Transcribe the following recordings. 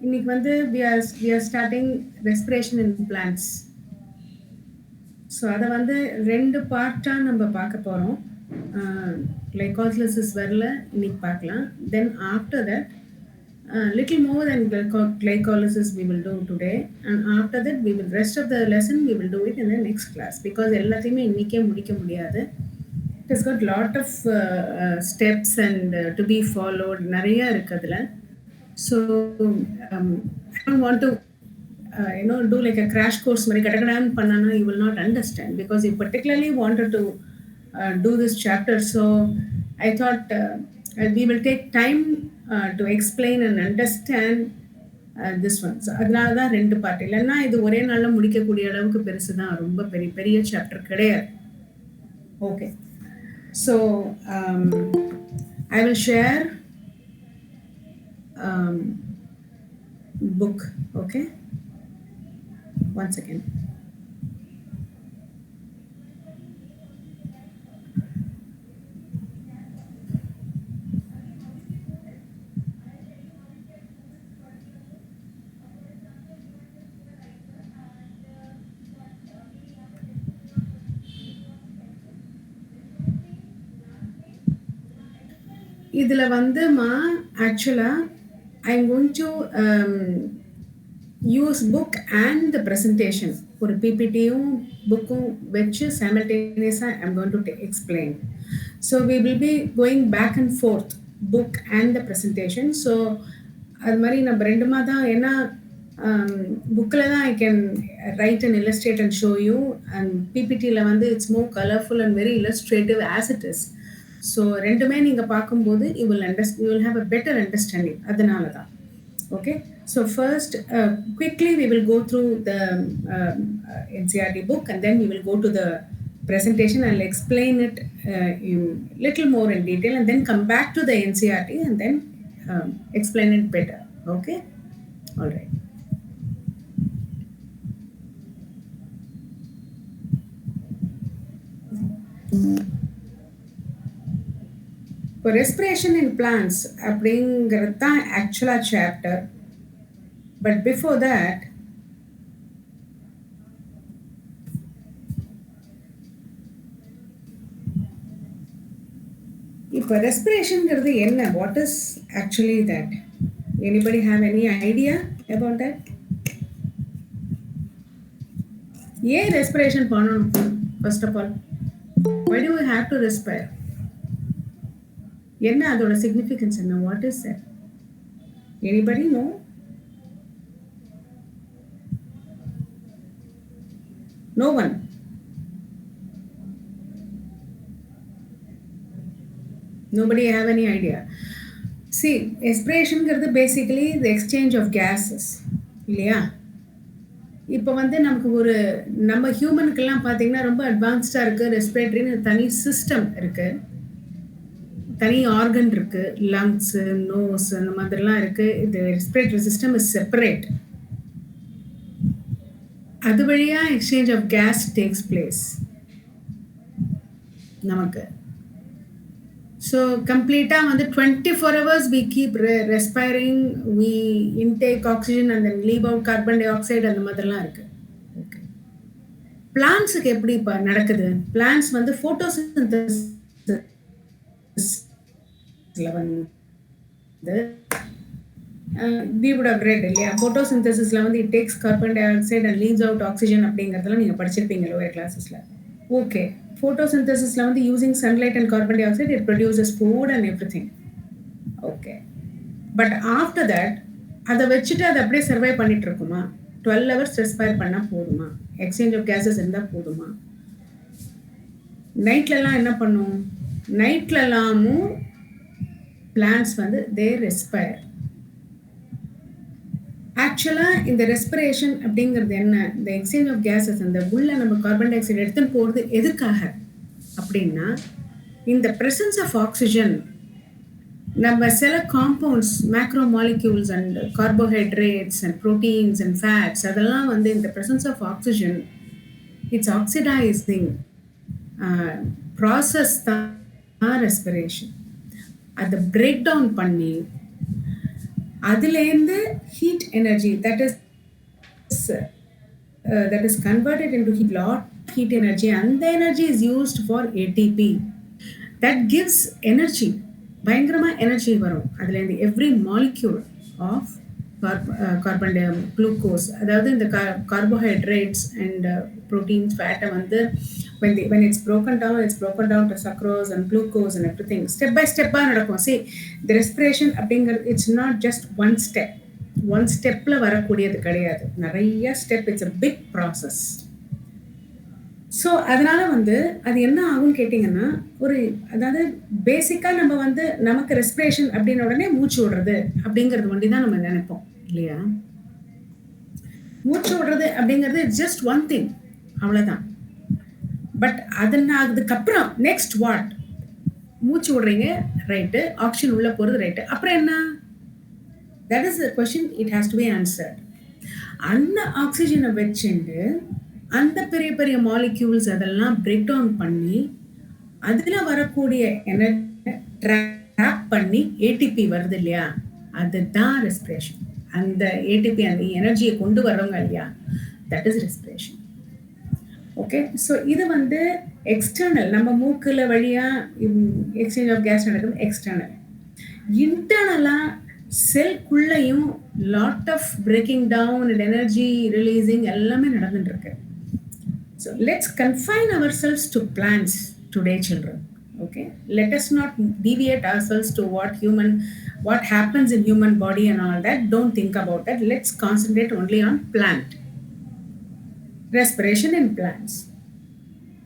இன்னைக்கு வந்து we are starting respiration in plants. So அத வந்து 2 பார்ட்டா நம்ம பார்க்க போறோம். கிளைகாலிசிஸ் வரல இன்னைக்கு பார்க்கலாம். Then after that little more than glycolysis we will do today, and after that we will rest of the lesson we will do it in the next class because எல்லாத்தையுமே இன்னைக்கே முடிக்க முடியாது. It has got lot of steps and to be followed நிறைய இருக்கு அதுல. So I don't want to do like a crash course மாதிரி கடகடான்னு பண்ணானா you will not understand because you particularly wanted to do this chapter. So I thought we will take time to explain and understand this one. So அதனால தான் 2 part. இல்லைன்னா இது ஒரே நாளில் முடிக்கக்கூடிய அளவுக்கு பெருசு தான், ரொம்ப பெரிய பெரிய சாப்டர் கிடையாது. Okay, so I will share book. Okay, one second. இதுல வந்துமா ஆக்சுவலா I'm going to use book and the presentation. ஒரு PPTயும் புக்கும் வச்சு simultaneously I'm going to explain. So we will be going back and forth, book and the presentation. So அது மாதிரி நம்ம ரெண்டுமா தான், ஏன்னா புக்கில் தான் I can write and illustrate and show you, and PPTயில் வந்து it's more colorful and very illustrative as it is. So ரெண்டுமே நீங்கள் பார்க்கும்போது you will have a better understanding. அதனால தான். Okay, so first quickly we will go through the NCERT book and then we will go to the presentation. I'll explain it in little more in detail and then come back to the NCERT and then explain it better. Okay, all right. இப்போ respiration in plants அப்படிங்கிறது தான் ஆக்சுவலாக chapter. But before that இப்போ ரெஸ்பிரேஷன்ங்கிறது என்ன, what is actually that? Anybody have any idea about that? ஏன் respiration பண்ணணும்? First of all, why do we have to respire? என்ன அதோட சிக்னிஃபிகன்ஸ் என்ன? What is that? Anybody know? No one. Nobody have any idea. See, respiration is basically the exchange of gases. இல்லையா? இப்போ வந்து நமக்கு ஒரு நம்ம ஹியூமனுக்கெல்லாம் பார்த்தீங்கன்னா ரொம்ப அட்வான்ஸ்டாக இருக்குது. ரெஸ்பிரேட்டரின்னு தனி சிஸ்டம் இருக்குது, தனி ஆர்கன் இருக்குது, லங்ஸு, நோஸ், அந்த மாதிரிலாம் இருக்குது. இது ரெஸ்பிரேட்டரி சிஸ்டம் இஸ் செப்பரேட். அது வழியாக exchange of gas takes place நமக்கு. ஸோ கம்ப்ளீட்டாக வந்து 24 hours we keep respiring, we intake oxygen and then leave out carbon dioxide, அந்த மாதிரிலாம் இருக்குது. ஓகே, பிளான்ஸுக்கு எப்படி இப்போ நடக்குது? பிளான்ஸ் வந்து ஃபோட்டோசிந்தசிஸ்ல வந்து we would have read இல்லையா, ஃபோட்டோசிந்தசிஸ்ல வந்து it takes carbon dioxide and leaves out oxygen அப்படிங்கிறதெல்லாம் நீங்கள் படிச்சிருப்பீங்க லோயர் கிளாஸஸில். ஓகே, photosynthesisல வந்து using sunlight and carbon dioxide it produces food and everything. Okay, but after that அதை வச்சுட்டு அதை அப்படியே சர்வை பண்ணிட்டு இருக்குமா? 12 hours ரெஸ்பயர் பண்ணால் போதுமா? எக்ஸ்சேஞ்ச் ஆஃப் கேஸஸ் இருந்தால் போதுமா? நைட்லலாம் என்ன பண்ணும்? நைட்லலாமும் பிளான்ஸ் வந்து தே ரெஸ்பயர். ஆக்சுவலாக இந்த ரெஸ்பிரேஷன் அப்படிங்கிறது என்ன? இந்த எக்ஸ்சேஞ்ச் ஆஃப் கேஸஸ், அந்த உள்ள நம்ம கார்பன் டை ஆக்சைடு எடுத்துன்னு போகிறது எதுக்காக அப்படின்னா, இந்த ப்ரெசன்ஸ் ஆஃப் ஆக்சிஜன் நம்ம சில compounds, macro molecules and carbohydrates and proteins and fats, அதெல்லாம் வந்து இந்த presence of oxygen it's oxidising process தான் ரெஸ்பிரேஷன். அதை பிரேக் டவுன் பண்ணி அதுலேருந்து heat energy that is converted into heat, lot heat energy, and the energy is used for ATP. That gives energy. பயங்கரமா energy வரும் அதுலேருந்து every molecule of carbon glucose, அதாவது இந்த carbohydrates and proteins ஃபேட்டை வந்து when it's broken down to sucrose and glucose and everything, step by step நடக்கும். See, the respiration அப்படிங்கிறது it's not just one step. One ஸ்டெப்பில் வரக்கூடியது கிடையாது, நிறைய ஸ்டெப். It's a big process. So அதனால் வந்து அது என்ன ஆகும்னு கேட்டிங்கன்னா, அதாவது பேசிக்காக நம்ம வந்து நமக்கு ரெஸ்பிரேஷன் அப்படின்ன உடனே மூச்சு விடுறது அப்படிங்கிறது ஒண்டி தான் நம்ம நினைப்போம் இல்லையா? மூச்சு விடுறது அப்படிங்கிறது ஜஸ்ட் ஒன் திங், அவ்வளோதான். பட் அதுக்கப்புறம் நெக்ஸ்ட் வாட்? மூச்சு விடுறீங்க, ரைட்டு, ஆக்சிஜன் உள்ளே போகிறது, ரைட்டு, அப்புறம் என்ன? That is the question, it has to be answered. அந்த ஆக்சிஜனை வச்சுட்டு அந்த பெரிய பெரிய மாலிக்யூல்ஸ் அதெல்லாம் பிரேக் டவுன் பண்ணி அதில் வரக்கூடிய எனர்ஜி ட்ராப் பண்ணி ஏடிபி வருது இல்லையா, அதுதான் ரெஸ்பிரேஷன். அந்த ஏடிபி, அந்த எனர்ஜியை கொண்டு வர்றவங்க இல்லையா, that is respiration. Okay, so இது வந்து எக்ஸ்டர்னல், நம்ம மூக்கில் வழியாக எக்ஸ்சேஞ்ச் ஆஃப் கேஸ் நடக்குது, எக்ஸ்டர்னல். இன்டர்னலாக செல்குள்ளையும் lot of breaking down and energy releasing எல்லாமே நடந்துட்டு இருக்கு. So let's confine our cells to plants today children. Okay, let us not deviate ourselves to what happens in human body and all that. Don't think about that. Let's concentrate only on plant respiration in plants.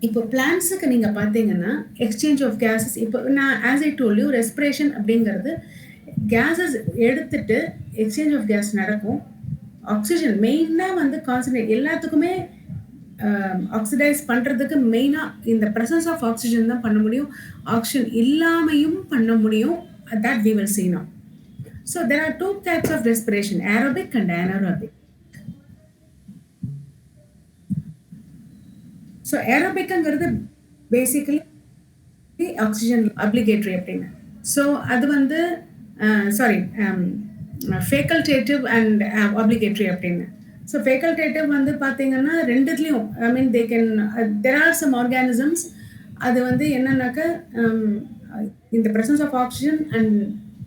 இப்போ பிளான்ஸுக்கு நீங்கள் பார்த்தீங்கன்னா exchange of gases, இப்போ நான் as I told you, respiration அப்படிங்கிறது gases எடுத்துட்டு exchange of case நடக்கும். Oxygen மெயினாக வந்து கான்சன்ட்ரேட், எல்லாத்துக்குமே ஆக்சிடைஸ் பண்ணுறதுக்கு மெயினாக இந்த ப்ரெசன்ஸ் ஆஃப் ஆக்சிஜன் தான் பண்ண முடியும். ஆக்சிஜன் இல்லாமையும் பண்ண முடியும். That we will see now. So there are two types of respiration, aerobic and anaerobic. So aerobicங்கிறது பேசிக்கலி ஆக்சிஜன் obligatory அப்படின்னு. ஸோ அது வந்து ஃபேக்கல்டேட்டிவ் அண்ட் obligatory அப்படின்னு. ஸோ ஃபேக்கல்டேட்டிவ் வந்து பார்த்தீங்கன்னா ரெண்டுத்துலேயும், ஐ மீன் there are some organisms, அது வந்து என்னன்னாக்கா இந்த presence of oxygen and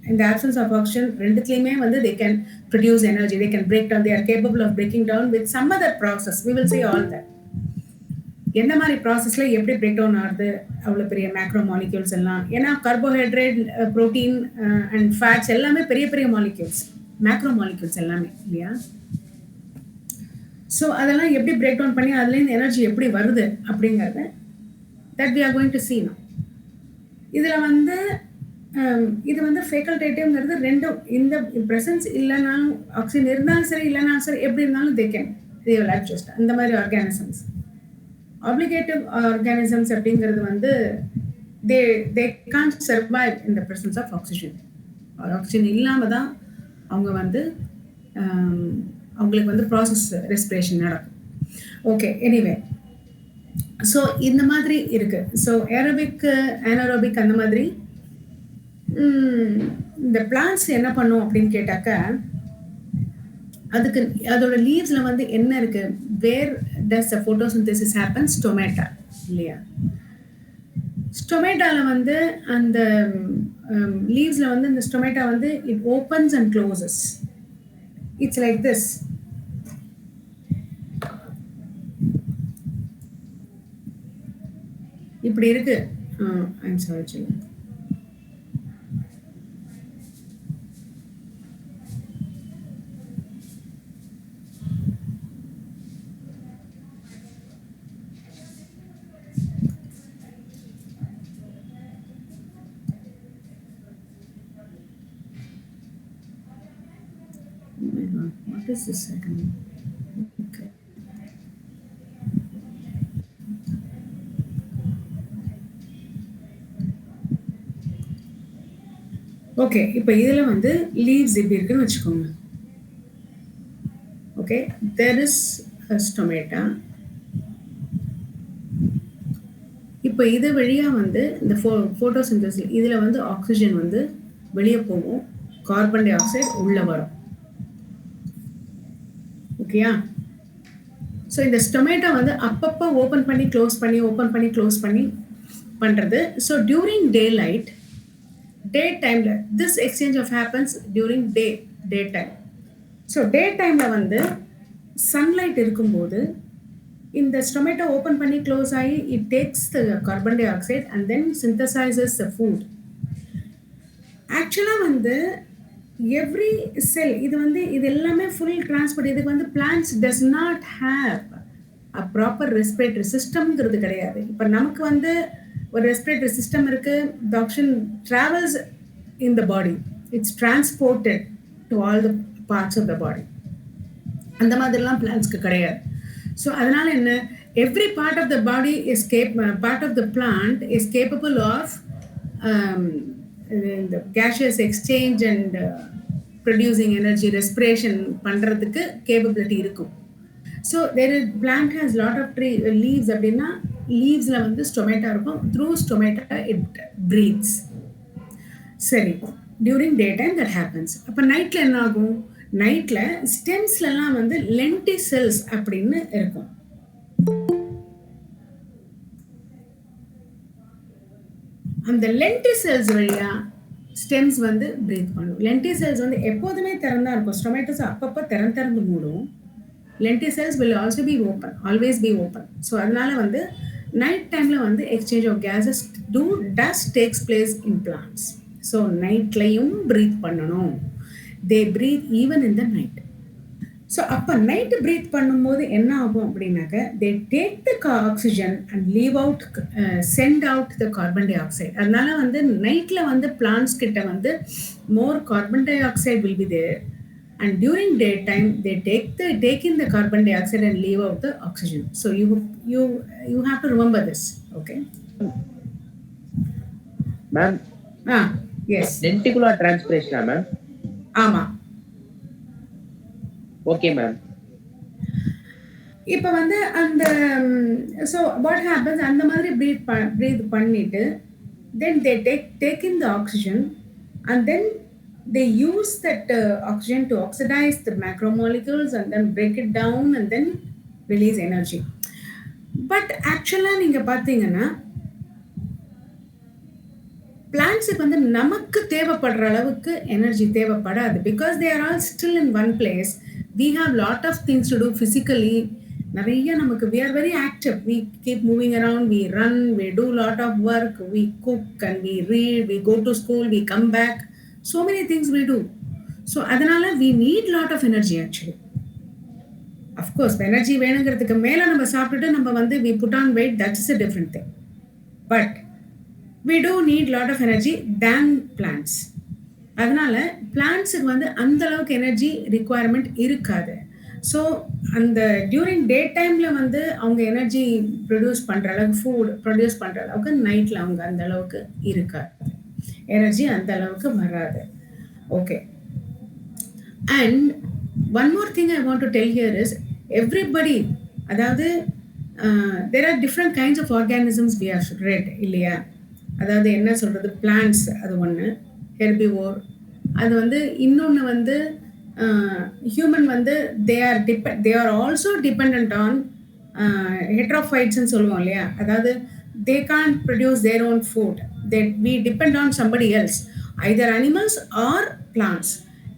in the absence of oxygen ரெண்டுத்துலேயுமே வந்து they can produce energy, they can break down, they are capable of breaking down with some other process. We will see all that. எந்த மாதிரி ப்ராசஸில் எப்படி break down ஆகுது அவ்வளோ பெரிய macro molecules எல்லாம். ஏன்னா கார்போஹைட்ரேட், ப்ரோட்டீன் அண்ட் ஃபேட்ஸ் எல்லாமே பெரிய பெரிய மாலிக்யூல்ஸ், மேக்ரோ மாலிக்யூல்ஸ் எல்லாமே இல்லையா? ஸோ அதெல்லாம் எப்படி பிரேக் டவுன் பண்ணி அதுலேருந்து எனர்ஜி எப்படி வருது அப்படிங்கிறத that we are going to see now. இதில் வந்து இது வந்து ஃபேக்கல்டேட்டிவ்ங்கிறது ரெண்டும், இந்த ப்ரெசன்ஸ் இல்லைனாலும் ஆக்சிஜன் இருந்தாலும் சரி இல்லைனாலும் சரி எப்படி இருந்தாலும் they will adjust. அந்த மாதிரி ஆர்கானிசம்ஸ். ஆப்ளிகேட்டிவ் ஆர்கானிசம்ஸ் அப்படிங்கிறது வந்து they can't survive in the presence of oxygen. Oxygen இல்லாமல் தான் அவங்க வந்து அவங்களுக்கு வந்து ப்ராசஸ் ரெஸ்பிரேஷன் நடக்கும். ஓகே, எனிவே, ஸோ இந்த மாதிரி இருக்கு. ஸோ ஏரோபிக், அனரோபிக் அந்த மாதிரி. இந்த பிளான்ட்ஸ் என்ன பண்ணும் அப்படின்னு கேட்டாக்கா, அதுக்கு அதோட லீவ்ஸில் வந்து என்ன இருக்கு, வேர் டஸ் த ஃபோட்டோசிந்தசிஸ் ஹேப்பன்? ஸ்டொமேட்டா இல்லையா? ஸ்டொமேட்டாவில் வந்து அந்த லீவ்ஸில் வந்து இந்த ஸ்டொமேட்டா வந்து it opens and closes. It's like this. இப்படி இருக்கு. ஐம் சாரி சொல்லுங்க. What is this second? Okay. Okay, இப்போ இதில் வந்து லீவ்ஸ் எப்படி இருக்குன்னு வச்சுக்கோங்க. Okay, there is a stomata. இப்போ இது வழியாக வந்து இந்த ஃபோட்டோசிந்தசிஸ் இதில் வந்து ஆக்சிஜன் வந்து வெளியே போகும். கார்பன் டை ஆக்சைடு உள்ள வரும். ஓகேயா? ஸோ இந்த ஸ்டொமேட்டோ வந்து அப்பப்போ ஓப்பன் பண்ணி க்ளோஸ் பண்ணி ஓப்பன் பண்ணி க்ளோஸ் பண்ணி பண்ணுறது. So during day light, day டைமில் this exchange of happens during day time. So day டைமில் வந்து சன்லைட் இருக்கும்போது இந்த ஸ்டொமேட்டோ ஓப்பன் பண்ணி க்ளோஸ் ஆகி it takes the carbon dioxide and then synthesises the food. ஆக்சுவலாக வந்து எவ்ரி செல் இது வந்து இது எல்லாமே ஃபுல் டிரான்ஸ்போர்ட். இதுக்கு வந்து plants does not have a proper respiratory சிஸ்டம்ங்கிறது கிடையாது. இப்போ நமக்கு வந்து ஒரு ரெஸ்பிரேட்டரி சிஸ்டம் இருக்குது. The oxygen travels in the body, it's transported to all the parts of the body. அந்த மாதிரிலாம் பிளான்ஸ்க்கு கிடையாது. ஸோ அதனால என்ன, every part of the body is part of the plant is capable of இந்த gaseous exchange and producing energy, respiration பண்ணுறதுக்கு capability இருக்கும். So plant has lot of leaves. அப்படின்னா லீவ்ஸில் வந்து ஸ்டொமேட்டோ இருக்கும். Through stomata it breathes. சரி, during day time that happens. அப்போ நைட்டில் என்ன ஆகும்? நைட்டில் ஸ்டெம்ஸ்லாம் வந்து லென்டிசெல்ஸ் அப்படின்னு இருக்கும். அந்த லென்டிசெல்ஸ் வழியா ஸ்டெம்ஸ் வந்து பிரீத் பண்ணும். லென்டிசெல்ஸ் வந்து எப்போதுமே திறந்தா இருக்கும். ஸ்டொமேட்டோஸ் அப்பப்போ திறந்து மூடும். Lenticels will also be open, always be open. So அதனால வந்து நைட் டைமில் வந்து exchange of gases does takes place in plants. So நைட்லையும் ப்ரீத் பண்ணணும். They breathe even in the night. So அப்போ நைட்டு ப்ரீத் பண்ணும்போது என்ன ஆகும் அப்படின்னாக்க, they take the oxygen and leave out, send out the carbon dioxide. அதனால வந்து நைட்டில் வந்து பிளான்ட்ஸ் கிட்ட வந்து more carbon dioxide will be there, and during daytime they take in the carbon dioxide and leave out the oxygen. So you have to remember this. Okay ma'am? Yes, lenticular transpiration ma'am. ஆமா. Okay ma'am. இப்போ வந்து அந்த so what happens, அந்த மாதிரி breathe பண்ணிட்டு then they take in the oxygen and then they use that oxygen to oxidize the macromolecules and then break it down and then release energy. But actually நீங்க பார்த்தீங்கன்னா பிளான்ட்ஸுக்கு வந்து நமக்கு தேவைப்படுற அளவுக்கு energy தேவைப்படாது. Because they are all still in one place. We have lot of things to do physically. நிறைய நமக்கு we are very active. We keep moving around, we run, we do lot of work, we cook and we read, we go to school, we come back. So many things we do. So அதனால we need lot of energy actually. Of course energy வேணுங்கிறதுக்கு மேலே நம்ம சாப்பிட்டுட்டு நம்ம வந்து we put on weight, that's a different thing. But we do need lot of energy than plants. அதனால பிளான்ட்ஸுக்கு வந்து அந்த அளவுக்கு எனர்ஜி ரிக்குவயர்மெண்ட் இருக்காது. ஸோ அந்த டியூரிங் டே டைமில் வந்து அவங்க எனர்ஜி ப்ரொடியூஸ் பண்ணுற அளவுக்கு, ஃபுட் ப்ரொடியூஸ் பண்ணுற அளவுக்கு நைட்டில் அவங்க அந்த அளவுக்கு இருக்காது, எனர்ஜி அந்த அளவுக்கு வராது. Okay. And one more thing I want to tell here is everybody, அதாவது there are different kinds of organisms we have read இல்லையா? அதாவது என்ன சொல்கிறது, பிளான்ட்ஸ் அது ஒன்று, ஹெர்பிவோர் அது வந்து இன்னொன்று வந்து ஹியூமன் வந்து they are also depend on ஹெட்ரோஃபைட்ஸ்ன்னு சொல்லுவோம் இல்லையா? அதாவது they can't produce their own food, we depend on somebody else, either animals or plants.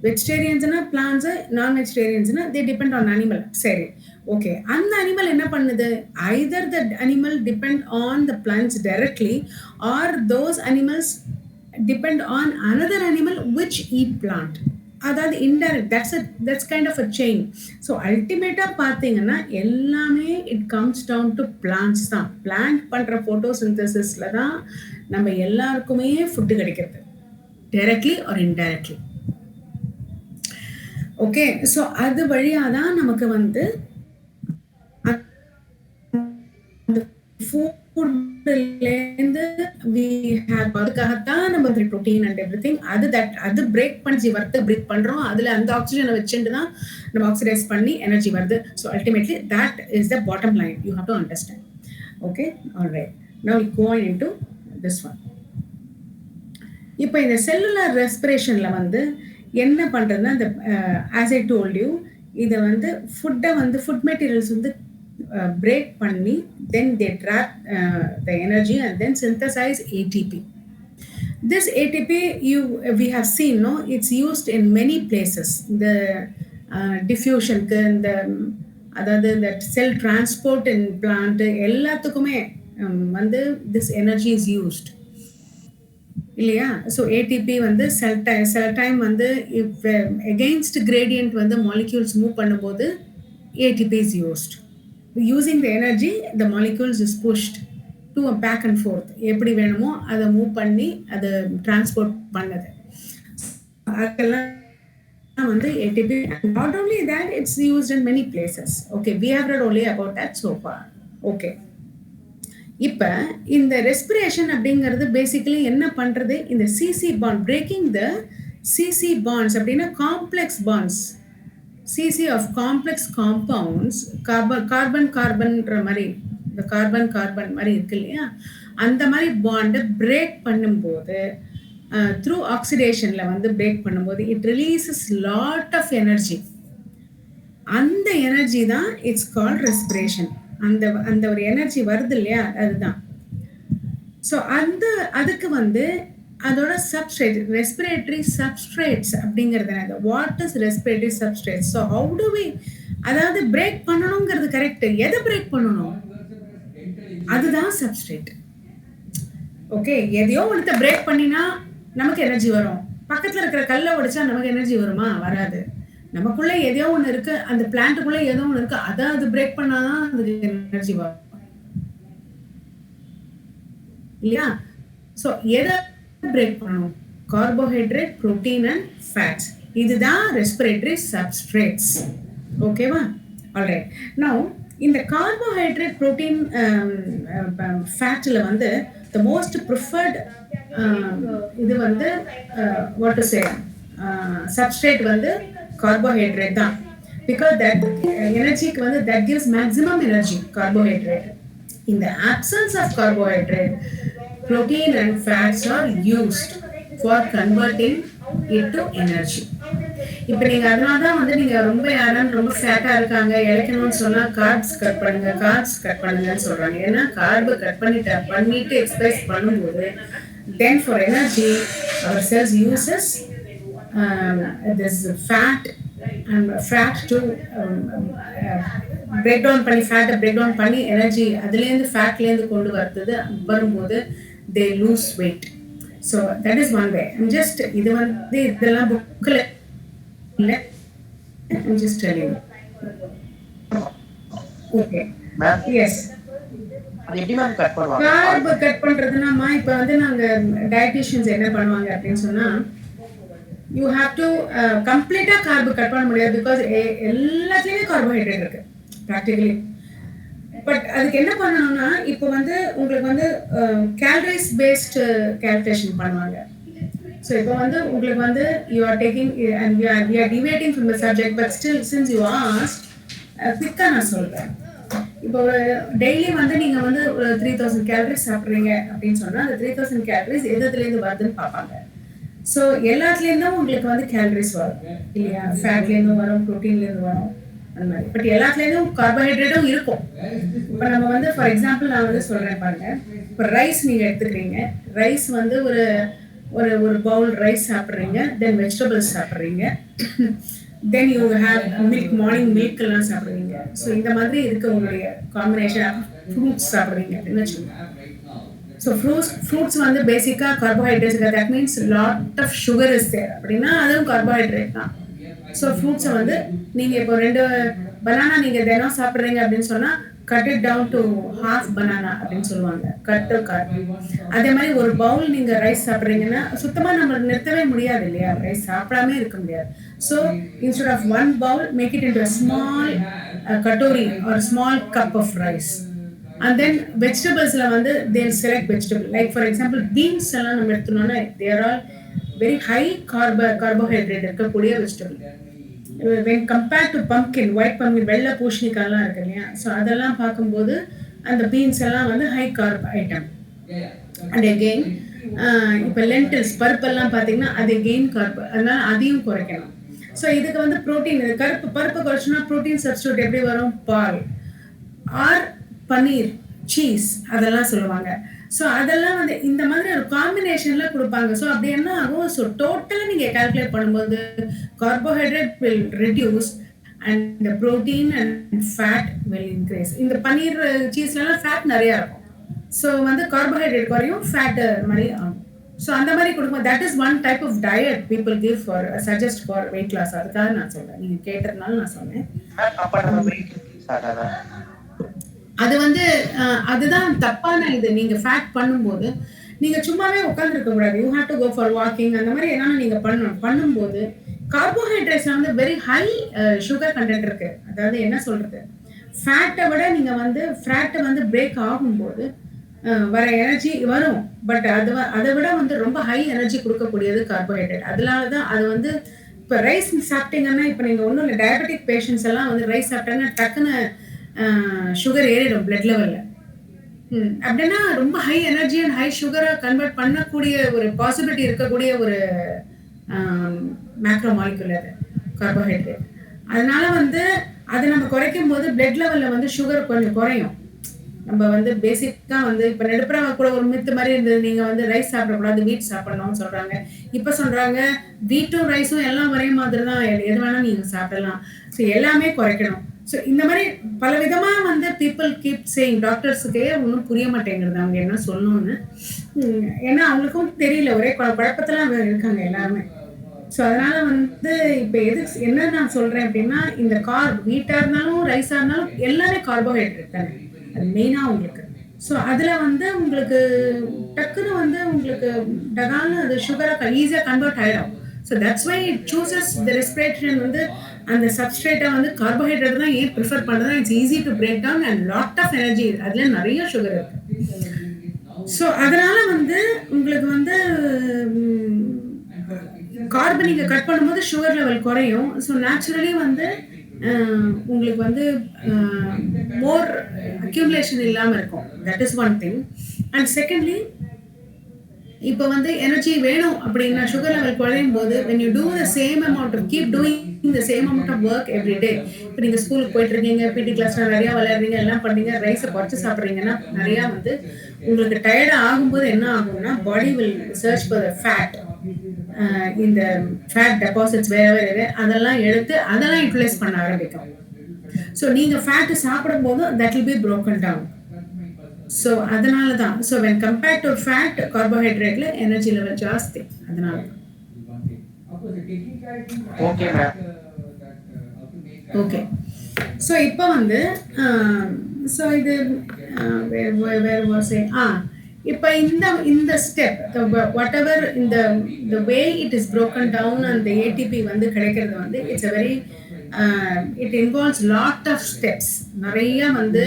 வெஜிடேரியன்ஸ்னா பிளான்ட்ஸு, நான் வெஜிடேரியன்ஸ்னா தே டிபெண்ட் ஆன் அனிமல். சரி, ஓகே. அந்த அனிமல் என்ன பண்ணுது? Either the animal depend on the plants directly or those animals depend on another animal which eat plant. அதாவது indirect, that's kind of a chain. So அல்டிமேட்டாக பார்த்தீங்கன்னா எல்லாமே it comes down to plants தான். Plant பண்ணுற ஃபோட்டோசிந்தசிஸில் தான் நம்ம எல்லாருக்குமே ஃபுட்டு கிடைக்கிறது, directly or indirectly. Okay. So அது வழியாக தான் நமக்கு வந்து ஃபுட்லேருந்து அதுக்காகத்தான் நம்ம ப்ரோட்டீன் அண்ட் எவ்ரி திங் அது பிரேக் பண்ணி வரது பிரேக் பண்ணுறோம். அதில் அந்த ஆக்சிஜனை வச்சுட்டு தான் நம்ம ஆக்சிடைஸ் பண்ணி எனர்ஜி வருது. So ultimately that is the bottom line you have to understand. Okay, alright. Now we go into this one. இப்போ இந்த செல்லுலர் ரெஸ்பிரேஷனில் வந்து என்ன பண்றதுன்னா, இந்த ஆஸ் ஐ டோல்ட் யூ இத வந்து ஃபுட் மெட்டீரியல்ஸ் வந்து பிரேக் பண்ணி, then they trap the energy and then synthesise ATP. This ATP, we have seen, no, it's used in many places. The diffusion, the அதாவது that cell transport in plant எல்லாத்துக்குமே வந்து this energy is used. இல்லையா? So ATP வந்து சில time வந்து if against gradient வந்து molecules move பண்ணும்போது ATP is used. Using the energy the molecules is pushed to back and forth. எப்படி வேணுமோ அதை மூவ் பண்ணி அதை டிரான்ஸ்போர்ட் பண்ணது. அதெல்லாம் வந்து ATP. Not only that, it's used in many places. Okay, we have read only about that so far. Okay, இப்ப இந்த ரெஸ்பிரேஷன் அப்படிங்கிறது பேசிக்கலி என்ன பண்றது, இந்த CC bond breaking the CC bonds அப்படின்னா complex bonds, CC of complex compounds, carbon கார்பன்ற மாதிரி, இந்த கார்பன் கார்பன் மாதிரி இருக்கு இல்லையா, அந்த மாதிரி பாண்டை பிரேக் பண்ணும்போது த்ரூ ஆக்சிடேஷன்ல வந்து பிரேக் பண்ணும்போது it releases lot of energy. அந்த எனர்ஜி தான் இட்ஸ் கால்ட் ரெஸ்பிரேஷன். அந்த அந்த ஒரு எனர்ஜி வருது இல்லையா, அதுதான். ஸோ அதுக்கு வந்து அதோட சப்ஸ்ட்ரேட், ரெஸ்பிரேட்டரி சப்ஸ்ட்ரேட்ஸ் அப்படிங்கிறது. What is respiratory substrate? So how do we, அதாவது பிரேக் பண்ணணுங்கிறது கரெக்ட். எதை பிரேக் பண்ணணும்? அதுதான் சப்ஸ்ட்ரேட். ஓகே, எதையோ ஒன்றத்தை பிரேக் பண்ணினா நமக்கு எனர்ஜி வரும். பக்கத்தில் இருக்கிற கல்லை உடைச்சா நமக்கு எனர்ஜி வருமா? வராது. நமக்குள்ள எதையோ ஒன்று இருக்கு, அந்த பிளான்ட்டுக்குள்ள ஏதோ ஒன்று இருக்கு, அதை அது பிரேக் பண்ணாதான் அதுக்கு எனர்ஜி வரும் இல்லையா? ஸோ எதை பிரேக் பண்ணணும்? Carbohydrate, protein and fats. இதுதான் ரெஸ்பிரேட்டரி சப்ஸ்ட்ரேட்ஸ். ஓகேவா? ஆல்ரைட். நவ் இந்த கார்போஹைட்ரேட், புரோட்டீன், ஃபேட்ல வந்து த மோஸ்ட் ப்ரிஃபர்ட் இது வந்து வாட் டு சே சப்ஸ்ட்ரேட் வந்து கார்போஹைட்ரேட் தான். பிகாஸ் தட் எனர்ஜிக்கு வந்து that gives maximum energy, carbohydrate. In the absence of carbohydrate, protein and fats are used for converting it to energy. இப்போ நீங்கள் அதனால தான் வந்து நீங்கள் ரொம்ப யாரும் ரொம்ப ஃபேட்டாக இருக்காங்க, இழைக்கணும்னு சொன்னால் கார்ப்ஸ் கட் பண்ணுங்க, கார்ப்ஸ் கட் பண்ணுங்கன்னு சொல்கிறாங்க. ஏன்னா கார்பு கட் பண்ணிட்டு எக்ஸசைஸ் பண்ணும்போது then for energy our cells uses this fat and fat to break down பண்ணி, ஃபேட்டை பிரேக் டவுன் பண்ணி எனர்ஜி அதுலேருந்து ஃபேட்லேருந்து கொண்டு வரும்போது they lose weight. So that is one way. Just இது வந்து இதெல்லாம் புக்கில் இல்லை, just telling. Okay, yes. Carb cut பண்றதுனாமா இப்போ வந்து நாங்கள் டயட்டிஷியன்ஸ் என்ன பண்ணுவாங்க அப்படின்னு சொன்னால், யூ ஹாவ் டு கம்ப்ளீட்டாக கார்பு கட் பண்ண முடியாது. பிகாஸ் எல்லாத்துலேயுமே கார்போஹைட்ரேட் இருக்கு ப்ராக்டிகலி. பட் அதுக்கு என்ன பண்ணணும்னா, இப்போ வந்து உங்களுக்கு வந்து கேலரிஸ் பேஸ்டு கால்குலேஷன் பண்ணுவாங்க. ஸோ இப்போ வந்து உங்களுக்கு வந்து you are taking and we are deviating from the subject, but still since you ask குவிக்காக நான் சொல்கிறேன். இப்போ டெய்லி வந்து நீங்கள் வந்து ஒரு 3000 கேலரிஸ் சாப்பிட்றீங்க அப்படின்னு சொன்னால், அந்த 3000 கேலரிஸ் எதுலேருந்து வருதுன்னு பார்ப்பாங்க. ஸோ எல்லாத்துலேருந்தும் உங்களுக்கு வந்து கேலரிஸ் வரும் இல்லையா? ஃபேட்லேருந்தும் வரும், ப்ரோட்டீன்லேருந்து வரும், அந்த மாதிரி. பட் எல்லாத்துலேருந்தும் கார்போஹைட்ரேட்டும் இருக்கும். இப்போ நம்ம வந்து ஃபார் எக்ஸாம்பிள் நான் வந்து சொல்கிறேன் பாருங்க. இப்போ ரைஸ் நீங்கள் எடுத்துக்கிறீங்க, ரைஸ் வந்து ஒரு ஒரு ஒரு பவுல் ரைஸ் சாப்பிட்றீங்க, தென் வெஜிடபிள்ஸ் சாப்பிட்றீங்க, then you have milk, morning milk எல்லாம் சாப்பிடுவீங்க. ஸோ இந்த மாதிரி இருக்க உங்களுடைய காம்பினேஷன். ஃப்ரூட்ஸ் சாப்பிட்றீங்க அப்படின்னு வச்சுக்கோங்க. ஸோ ஃப்ரூட்ஸ் வந்து பேசிக்காக carbohydrates, that means lot of sugar is there அப்படின்னா அதுவும் கார்போஹைட்ரேட் தான். ஸோ ஃப்ரூட்ஸை வந்து நீங்கள் இப்போ 2 பனானா நீங்கள் தினம் சாப்பிட்றீங்க அப்படின்னு சொன்னால் cut it down to half banana அப்படின்னு சொல்லுவாங்க, கட் டு கட். அதே மாதிரி ஒரு பவுல் நீங்கள் ரைஸ் சாப்பிட்றீங்கன்னா சுத்தமாக நம்ம நிறுத்தவே முடியாது இல்லையா? ரைஸ் சாப்பிடாமே இருக்க முடியாது. So instead of 1 bowl make it into a small katori or small cup of rice. And then vegetablesல வந்து they'll select vegetable. Like for example beans எல்லாம் நம்ம எடுத்துனோம்னா they are all very high carbohydrate இருக்கக்கூடிய vegetable. When compared to pumpkin, white pumpkin, வெள்ளை பூசணிக்காய்லாம் இருக்கு இல்லையா? So அதெல்லாம் பார்க்கும்போது அந்த பீன்ஸ் எல்லாம் வந்து high carb item. And again இப்போ லென்டில்ஸ் பருப்பெல்லாம் பார்த்தீங்கன்னா அது கெயின் கார்ப், அதனால அதையும் குறைக்கணும். ஸோ இதுக்கு வந்து புரோட்டீன், கருப்பு பருப்பு குறைச்சோம்னா புரோட்டீன் சப்ஸ்டியூட் எப்படி வரும்? பால் ஆர் பன்னீர், சீஸ் அதெல்லாம் சொல்லுவாங்க. ஸோ அதெல்லாம் வந்து இந்த மாதிரி ஒரு காம்பினேஷன்ல குடுப்பாங்க. ஸோ அப்படி என்ன ஆகும்? ஸோ டோட்டலா நீங்க கால்குலேட் பண்ணும்போது carbohydrate will reduce and the protein and fat will increase. இந்த பன்னீர், சீஸ்லலாம் ஃபேட் நெறையா இருக்கும். ஸோ வந்து கார்போஹைட்ரேட் குறையும், ஃபேட் மாரி ஆகும். ஸோ அந்த மாரி குடுக்கும்போது that is one type of diet people give for suggest for weight loss. அதுக்காக நான் சொல்றேன். நீங்க கேட்டதுனால நான் சொன்னேன். மேம் அப்ப நம்ம வெயிட் இன்க்ரீஸ் ஆகாதா? அது வந்து அதுதான் தப்பான இது. நீங்க ஃபேட் பண்ணும்போது, நீங்க சும்மாவே உட்கார்ந்திருக்க கூடாது. You have to go for walking அந்த மாரி என்னன்னா நீங்க பண்ணணும். பண்ணும்போது கார்போஹைட்ரேட்ஸ்ல வந்து வெரி ஹை சுகர் கன்டென்ட் இருக்கு. அதாவது என்ன சொல்றது? ஃபேட்ட விட நீங்க வந்து ஃபேட் வந்து பிரேக் ஆகும்போது வர எனர்ஜி வரும். பட் அத விட வந்து ரொம்ப ஹை எனர்ஜி குடுக்கக்கூடியது கார்போஹைட்ரேட். அதனால தான் அது வந்து இப்ப ரைஸ் சாப்பிட்டீங்கன்னா, இப்ப நீங்க ஒண்ணும் இல்ல டயபெட்டிக் பேஷண்ட்ஸ் எல்லாம் வந்து ரைஸ் சாப்பிட்டாங்கன்னா டக்குன்னு சுகர் ஏறிடும் பிளட் லெவல்ல. அப்படின்னா ரொம்ப ஹை எனர்ஜி அண்ட் ஹை சுகரா கன்வெர்ட் பண்ணக்கூடிய ஒரு பாசிபிலிட்டி இருக்கக்கூடிய ஒரு மேக்ரோ மாலிகுல் அது கார்போஹைட்ரேட். அதனால வந்து அதை நம்ம குறைக்கும் போது பிளட் லெவல்ல வந்து சுகர் கொஞ்சம் குறையும். நம்ம வந்து பேசிக்கா வந்து இப்ப நடுப்புறவங்க கூட ஒரு மித்து மாதிரி இருந்தது. நீங்க வந்து ரைஸ் சாப்பிடக்கூடாது, வீட் சாப்பிடணும்னு சொல்றாங்க. இப்ப சொல்றாங்க வீட்டும் ரைஸும் எல்லாம் ஒரே மாதிரி தான், எது வேணா நீங்க சாப்பிடலாம். ஸோ எல்லாமே குறைக்கணும். ஸோ இந்த மாதிரி பல விதமா வந்து பீப்புள் கீப் சேயிங். டாக்டர்ஸுக்கே ஒன்றும் புரிய மாட்டேங்கிறது அவங்க என்ன சொல்லணும்னு. ஏன்னா அவங்களுக்கும் தெரியல, ஒரே குழப்பத்துல இருக்காங்க எல்லாருமே. ஸோ அதனால வந்து இப்ப எது என்ன நான் சொல்றேன் அப்படின்னா, இந்த வீட்டா இருந்தாலும் ரைஸா இருந்தாலும் எல்லாமே கார்போஹைட்ரேட் தானே, அது மெயினா உங்களுக்கு. ஸோ அதுல வந்து உங்களுக்கு டக்குன்னு வந்து உங்களுக்கு டகால்னு அது சுகரா ஈஸியா கன்வெர்ட் ஆயிடும். So that's why it chooses the respiration வந்து அந்த சப்ஸ்ட்ரேட்டை வந்து கார்போஹைட்ரேட் தான் ஏன் ப்ரிஃபர் பண்ணுறதுனா it's easy to break down and lot of energy. அதுல நிறைய சுகர் இருக்கு. ஸோ அதனால வந்து உங்களுக்கு வந்து கார்பன் நீங்க கட் பண்ணும்போது சுகர் லெவல் குறையும். ஸோ நேச்சுரலி வந்து உங்களுக்கு வந்து மோர் அக்யூமுலேஷன் இல்லாம இருக்கும். That is one thing. And secondly இப்போ வந்து எனர்ஜி வேணும் அப்படின்னா சுகர் லெவல் குறையும் போது when you do the same amount of keep doing the same amount of work every day. இப்போ நீங்க ஸ்கூலுக்கு போயிட்டு இருக்கீங்க, பிடி கிளாஸ்ல நிறைய விளையாடுறீங்க, எல்லாம் பண்ணீங்க, ரைஸை குறைச்சு சாப்பிட்றீங்கன்னா நிறைய வந்து உங்களுக்கு டயர்ட் ஆகும்போது என்ன ஆகும்னா body will search for the fat. இந்த ஃபேட் டெபாசிட்ஸ் வேற வேற அதெல்லாம் எடுத்து அதெல்லாம் யூட்டிலைஸ் பண்ண ஆரம்பிக்கும். ஸோ நீங்க ஃபேட் சாப்பிடும் போது that will be broken down. So அதனால தான். So when compared to fat கார்போஹைட்ரேட்ல எனர்ஜி லெவல் ஜாஸ்தி. அதனால ஓகே மேம். ஓகே. ஸோ இப்போ வந்து ஸோ இது வேற வாஸ் இப்போ இந்த ஸ்டெப் வாட் எவர் இந்த way it is broken down அந்த ஏடிபி வந்து கிடைக்கிறது வந்து it's a very it involves lot of steps. நிறைய வந்து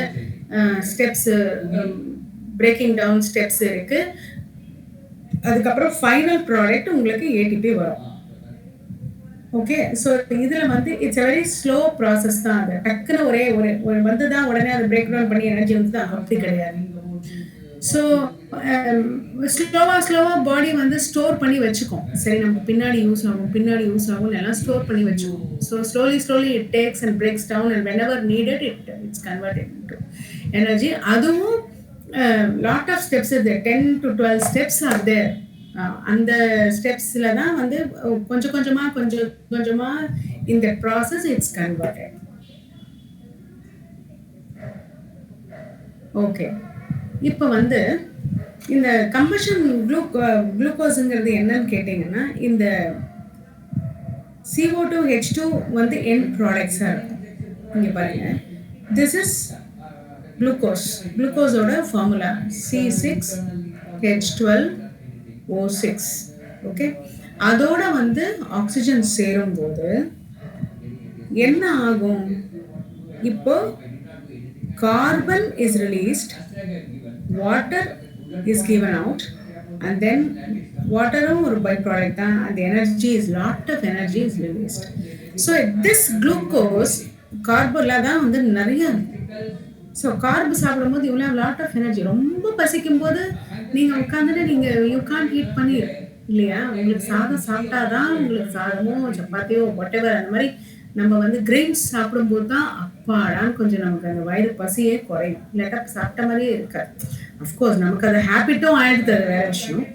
ஸ்டெப்ஸ், பிரேக்கிங் டவுன் ஸ்டெப்ஸ் இருக்கு. அதுக்கப்புறம் ஃபைனல் ப்ராடக்ட் உங்களுக்கு ஏடிபி வரும். ஓகே. ஸோ இதுல வந்து it's a very slow process தான். அது டக்குன்னு ஒரே ஒரு வந்து தான் உடனே அதை பிரேக் டவுன் பண்ணி எனர்ஜி வந்து தான் அப்படி கிடையாது. ஸோ ஸ்லோவா பாடி வந்து ஸ்டோர் பண்ணி வச்சுக்கும். சரி நமக்கு பின்னாடி யூஸ் ஆகும் எல்லாம் ஸ்டோர் பண்ணி வச்சுக்கும். So slowly it takes and breaks down and whenever needed it's converted into energy. அதுவும் லாட் ஆஃப் ஸ்டெப்ஸ் இது 10 to 12 ஸ்டெப்ஸ் ஆர் தேர். அந்த ஸ்டெப்ஸ்ல தான் வந்து கொஞ்சம் கொஞ்சமா இந்த ப்ராசஸ் இட்ஸ் கன்வெர்டட். ஓகே. இப்போ வந்து இந்த கம்பஷன் குளுக்கோஸுங்கிறது என்னன்னு கேட்டிங்கன்னா, இந்த CO2 H2 வந்து எண்ட் ப்ராடக்ட்ஸாக இருக்கும். இங்கே பாருங்க, திஸ் இஸ் குளுக்கோஸோட ஃபார்முலா C6H12O6. ஓகே. அதோட வந்து ஆக்சிஜன் சேரும்போது என்ன ஆகும்? இப்போ carbon is released, water is given out, and then water ஒரு byproduct தான், and the energy is lot of energy is released. So this glucose கார்பன்ல தான் வந்து நிறைய இருக்கும். ஸோ கார்பு சாப்பிடும்போது இவ்வளோ லாட் ஆஃப் எனர்ஜி. ரொம்ப பசிக்கும் போது நீங்க உட்காந்துட்டு நீங்க யூ கான்ட் ஈட் பன்னீர் இல்லையா? உங்களுக்கு சாதம் சாப்பிட்டா தான் உங்களுக்கு சாதமோ, சப்பாத்தியோ வாட்டெவர் அந்த மாரி நம்ம வந்து கிரெயின்ஸ் சாப்பிடும்போது தான் அப்பாடான்னு கொஞ்சம் நமக்கு அந்த வயிறு பசியே குறையும். இல்லாட்டா சாப்பிட்ட மாரியே இருக்காது. அஃப்கோர்ஸ் நமக்கு அது ஹேபிட்டும் ஆயிடுது அது வேற விஷயம்.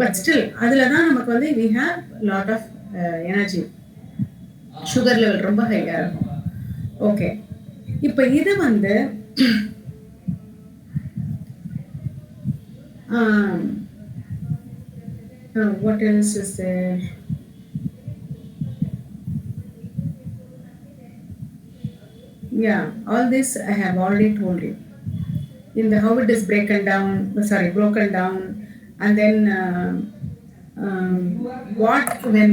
பட் ஸ்டில் அதில தான் நமக்கு வந்து we have lot of energy. Sugar level ரொம்ப ஹையா இருக்கும். ஓகே. இப்ப இது வந்து um, what else is there? Yeah, all this I have already told you. In the how it is broken down, and then what when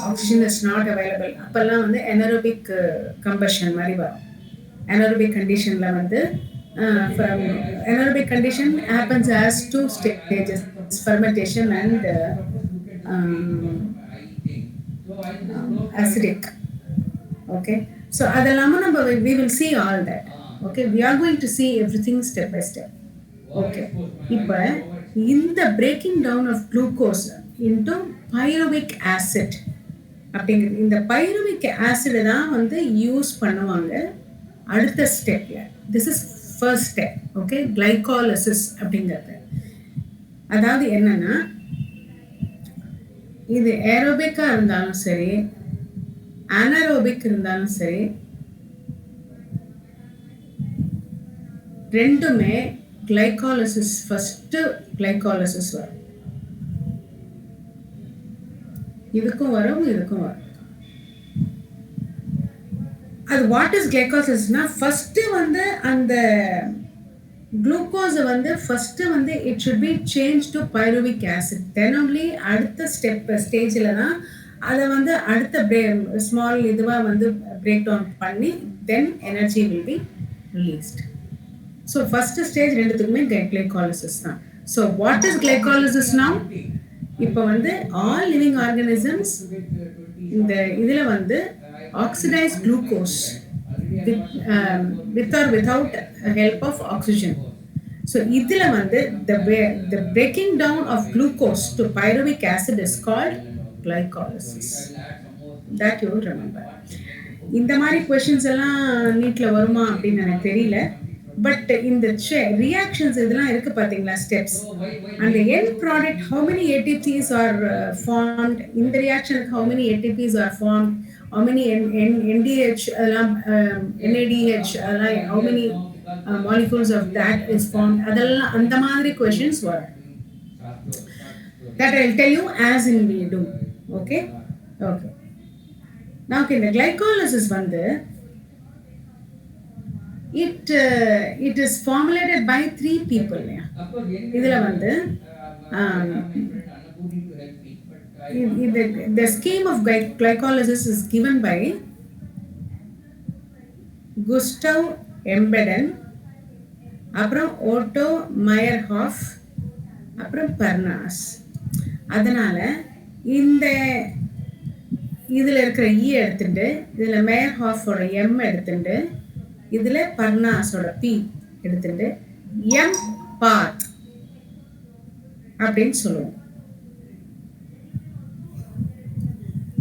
oxygen is not available. அப்பெல்லாம் வந்து anaerobic combustion மாதிரி வரும். Anaerobic conditionல வந்து from anaerobic condition happens as two stages: fermentation and acidic. Okay, so அதெல்லாம நம்ம we will see all that. Okay, we are going to see everything step by step. Okay, இப்போ இந்த breaking down of glucose into pyruvic acid அப்படிங்கிறது இந்த pyruvic acid தான் வந்து use பண்ணுவாங்க அடுத்த ஸ்டெப்ல. This is first step. Okay, glycolysis அப்படிங்கிறது அதாவது என்னன்னா இது ஏரோபிக்கா இருந்தாலும் சரி அனரோபிக் இருந்தாலும் சரி ரெண்டுமே கிளைகாலிசிஸ் ஃபர்ஸ்ட் கிளைகாலிசிஸ் வரும். இதுக்கும் வரும் இதுக்கும் வரும். அது வாட் இஸ் கிளைகாலிசிஸ்னா ஃபர்ஸ்ட் வந்து அந்த குளுக்கோஸ் வந்து ஃபர்ஸ்ட் வந்து it should be change to pyruvic acid. Then only அடுத்த ஸ்டேஜில் தான் அதை வந்து அடுத்த ஸ்மால் இதுவாக வந்து பிரேக் டவுன் பண்ணி then energy will be released. So first stage ரெண்டுத்துக்குமே கிளைகாலிசிஸ் தான். So what is glycolysis now? இப்போ வந்து ஆல் லிவிங் ஆர்கனிசம்ஸ் இந்த இதில் வந்து oxidise glucose with or without help of oxygen. So இதில் வந்து the breaking down of glucose to pyruvic acid is called glycolysis. That you will remember. இந்த மாதிரி questions எல்லாம் நீட்ல வருமா அப்படின்னு எனக்கு தெரியல. பட் இந்த ரியாக்ஷன்ஸ் இதெல்லாம் இருக்கு பாத்தீங்களா ஸ்டெப்ஸ், அந்த end product how many ATPs are formed, இந்த ரியாக்ஷனுக்கு how many ATPs are formed, how many NDH அதெல்லாம் NADH அதெல்லாம் how many molecules of that is formed, அதெல்லாம் அந்த மாதிரி கொஷின்ஸ் வரும். That I'll tell you as in we do. Okay, okay. Now இந்த glycolysis வந்து it is formulated by 3 people. இதுல வந்து the scheme of glycolysis is given by Gustav Embeden, அப்புறம் Otto மயர்ஹாஃப், அப்புறம் பர்னாஸ். அதனால இந்த இதுல இருக்கிற இ எடுத்துட்டு இதுல மேயர்ஹாஃபோட எம் எடுத்துட்டு இதுல பர்னாஸோட பி எடுத்துட்டு எம் பாத் அப்படின்னு சொல்லுவோம்.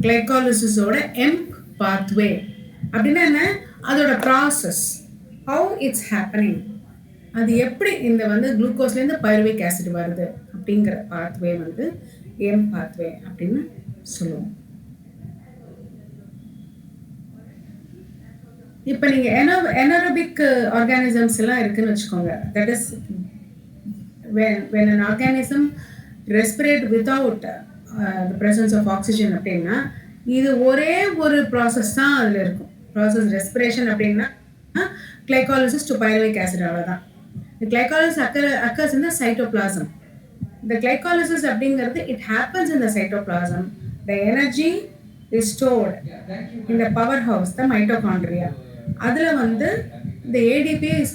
கிளைகாலிசிஸோட எம் பாத்வே அப்படின்னா என்ன, அதோட ப்ராசஸ், ஹவு இட்ஸ் ஹேப்பனிங், அது எப்படி இந்த வந்து குளுக்கோஸ்லேருந்து பைருவிக் ஆசிட் வருது அப்படிங்கிற பாத்வே வந்து எம் பாத்வே அப்படின்னு சொல்லுவோம். இப்போ நீங்கள் எனரோபிக் ஆர்கானிசம்ஸ் எல்லாம் இருக்குன்னு வச்சுக்கோங்க. That is when an organism respirate without the presence of oxygen அப்படின்னா இது ஒரே ஒரு ப்ராசஸ் தான் அதில் இருக்கும். ப்ராசஸ் ரெஸ்பிரேஷன் அப்படின்னா கிளைகாலிசிஸ் டு பைருவிக் ஆசிட், அவ்வளோதான். Glycolysis occurs in the cytoplasm. The glycolysis அப்படிங்கிறது it happens in the cytoplasm. The energy is stored in the powerhouse, the mitochondria. அதில் வந்து the ADP is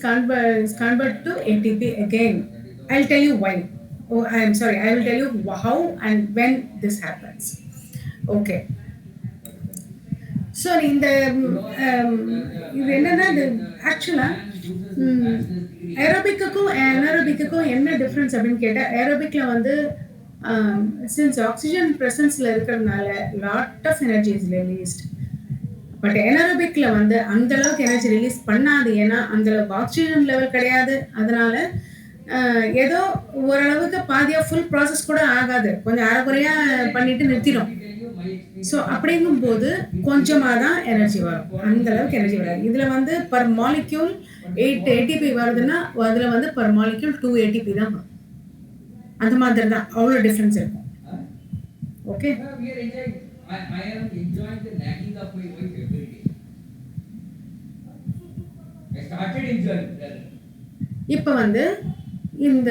converted to ATP again. I'll tell you why. Oh, I'm sorry. I will tell you how and when this happens. Okay. So இந்த இது என்னன்னா இது ஆக்சுவலா ஏரோபிக்குக்கும் அனரோபிக்குக்கும் என்ன difference அப்படின்னு கேட்டால் ஏரோபிக்ல வந்து சின்ஸ் ஆக்சிஜன் ப்ரெசன்ஸில் இருக்கிறதுனால lot of energy is released. But ஏனரோபிக்ல வந்து அந்த அளவுக்கு எனர்ஜி ரிலீஸ் பண்ணாது. ஏன்னா அந்த அளவுக்கு ஆக்சிஜன் லெவல் கிடையாது. அதனால ஏதோ ஓரளவுக்கு பாதியா ஃபுல் ப்ராசஸ் கூட ஆகாது. கொஞ்சம் அரைக்குறையா பண்ணிட்டு நிறுத்திடும். ஸோ அப்படிங்கும்போது கொஞ்சமாக தான் எனர்ஜி வரும். அந்த அளவுக்கு எனர்ஜி வராது. இதில் வந்து பர் மாலிக்யூல் 8 ஏடிபி வருதுன்னா அதில் வந்து பர் மாலிக்யூல் 2 ஏடிபி தான் வரும். அந்த மாதிரி தான் அவ்வளோ டிஃப்ரென்ஸ் இருக்கும். Okay. I am enjoying the nagging of my wife every day. I started enjoying that. இப்போ வந்து இந்த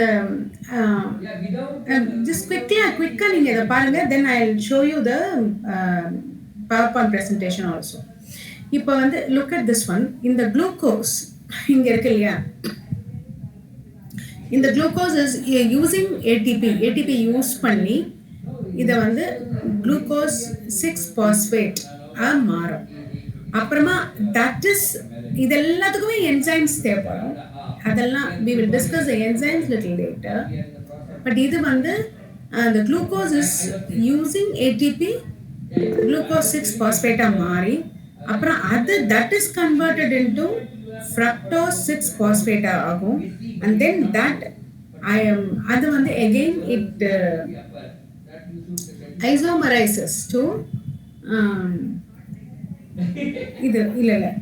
just quickly நீங்க இத பாருங்க, then I'll show you the PowerPoint presentation also. இப்போ வந்து look at this one. இந்த glucose இங்க இருக்கு இல்லையா, இந்த glucose is using ATP use பண்ணி இத வந்து குளுக்கோஸ் 6 பாஸ்பேட் மாறும். அப்புறமா தட் இஸ் இது எல்லாத்துக்குமே என்சைம்ஸ் தேவைப்படும். அதெல்லாம் we will discuss the enzymes little later. But இது வந்து the glucose is using ATP glucose 6 பாஸ்பேட்டா மாறி அப்புறம் அது that is converted into fructose 6 பாஸ்பேட்டா ஆகும். and then that அது வந்து again it isomerizes to இது இல்ல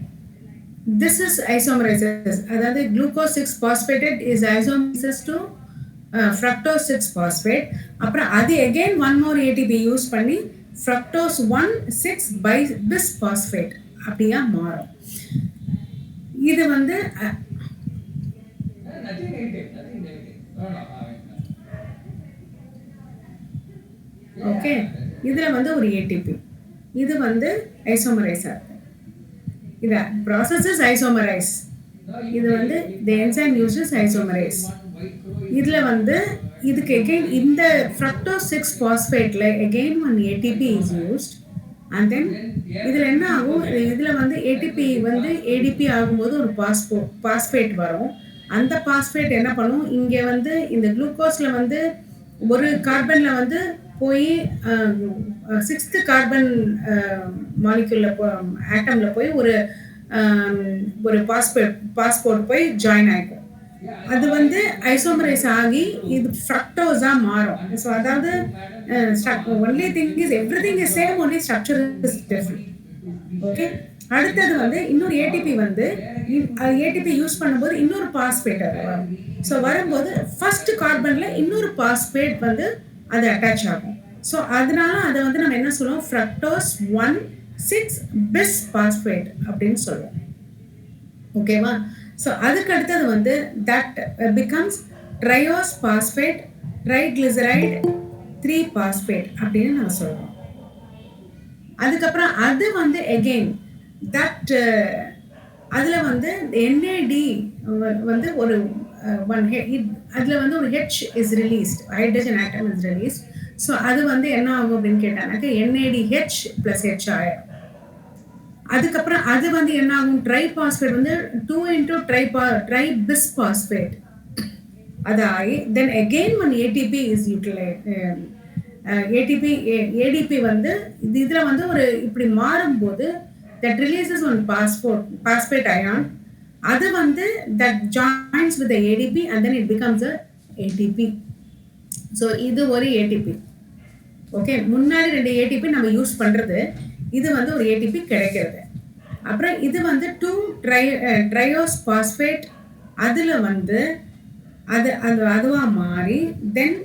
this is isomerizes, அதாவது glucose 6 phosphate is isomerizes to fructose 6 phosphate. அப்புறம் அது again one more ATP use பண்ணி fructose 1 6 bis phosphate அப்படியா மாறும். இது வந்து ஓகே. இதுல வந்து ஒரு ஏடிபி, இது வந்து ஐசோமரைஸ் ஆகுது. இது process is isomerize. இது வந்து the enzyme uses isomerase. இதுல வந்து இதுக்கு again இந்த fructose 6 phosphateல again one ATP is used. and then இதுல என்ன ஆகும், இதுல வந்து ATP வந்து ADP ஆகும்போது ஒரு பாஸ்பேட் வரும். அந்த பாஸ்பேட் என்ன பண்ணும், இங்க வந்து இந்த குளுக்கோஸ்ல வந்து ஒரு கார்பன்ல வந்து போய் 6th கார்பன் மாலிக்யூல்ல ஆட்டம்ல போய் ஒரு பாஸ்போர்ட் போய் ஜாயின் ஆகிக்கும். அது வந்து ஐசோமரைஸ் ஆகி இது ஃப்ரக்டோஸா மாறும். ஸோ அதாவது only thing is everything is same, only structure is different. Okay. அடுத்தது வந்து இன்னொரு ஏடிபி வந்து ஏடிபி யூஸ் பண்ணும்போது இன்னொரு பாஸ்பேட் வரும். ஸோ வரும்போது ஃபர்ஸ்ட் கார்பன்ல இன்னொரு பாஸ்பேட் வந்து அது அட்டாச் ஆகும். ஸோ அதனால அதை வந்து நம்ம என்ன சொல்லுவோம், ஃப்ரக்டோஸ் 1 6 bis phosphate அப்படின்னு சொல்லுவோம். ஓகேவா? ஸோ அதுக்கு அடுத்தது வந்து that becomes triose phosphate triglyceride 3 phosphate அப்படின்னு நம்ம சொல்லுவோம். அதுக்கப்புறம் அது வந்து எகெயின் தட் அதில் வந்து NAD வந்து ஒரு அதில் வந்து ஒரு H is released, hydrogen atom is released. So அது வந்து என்ன ஆகும் அப்படின்னு கேட்டாங்க, NADH + H ஆயிடும். அதுக்கப்புறம் அது வந்து என்ன ஆகும், ட்ரை பாஸ்பேட் வந்து 2 ட்ரை பிஸ் பாஸ்பேட் அது ஆகி then again one ATP is utilise. ADP வந்து இதில் வந்து ஒரு இப்படி மாறும்போது that releases one phosphate ion. அது வந்து that joins with the ADP and then it becomes a ATP. So இது ஒரு ATP. ஓகே. முன்னாடி 2 ATP நம்ம யூஸ் பண்ணுறது, இது வந்து ஒரு ATP கிடைக்கிறது. அப்புறம் இது வந்து 2 ட்ரையோஸ் பாஸ்பேட் அதில் வந்து அதுவாக மாறி தென்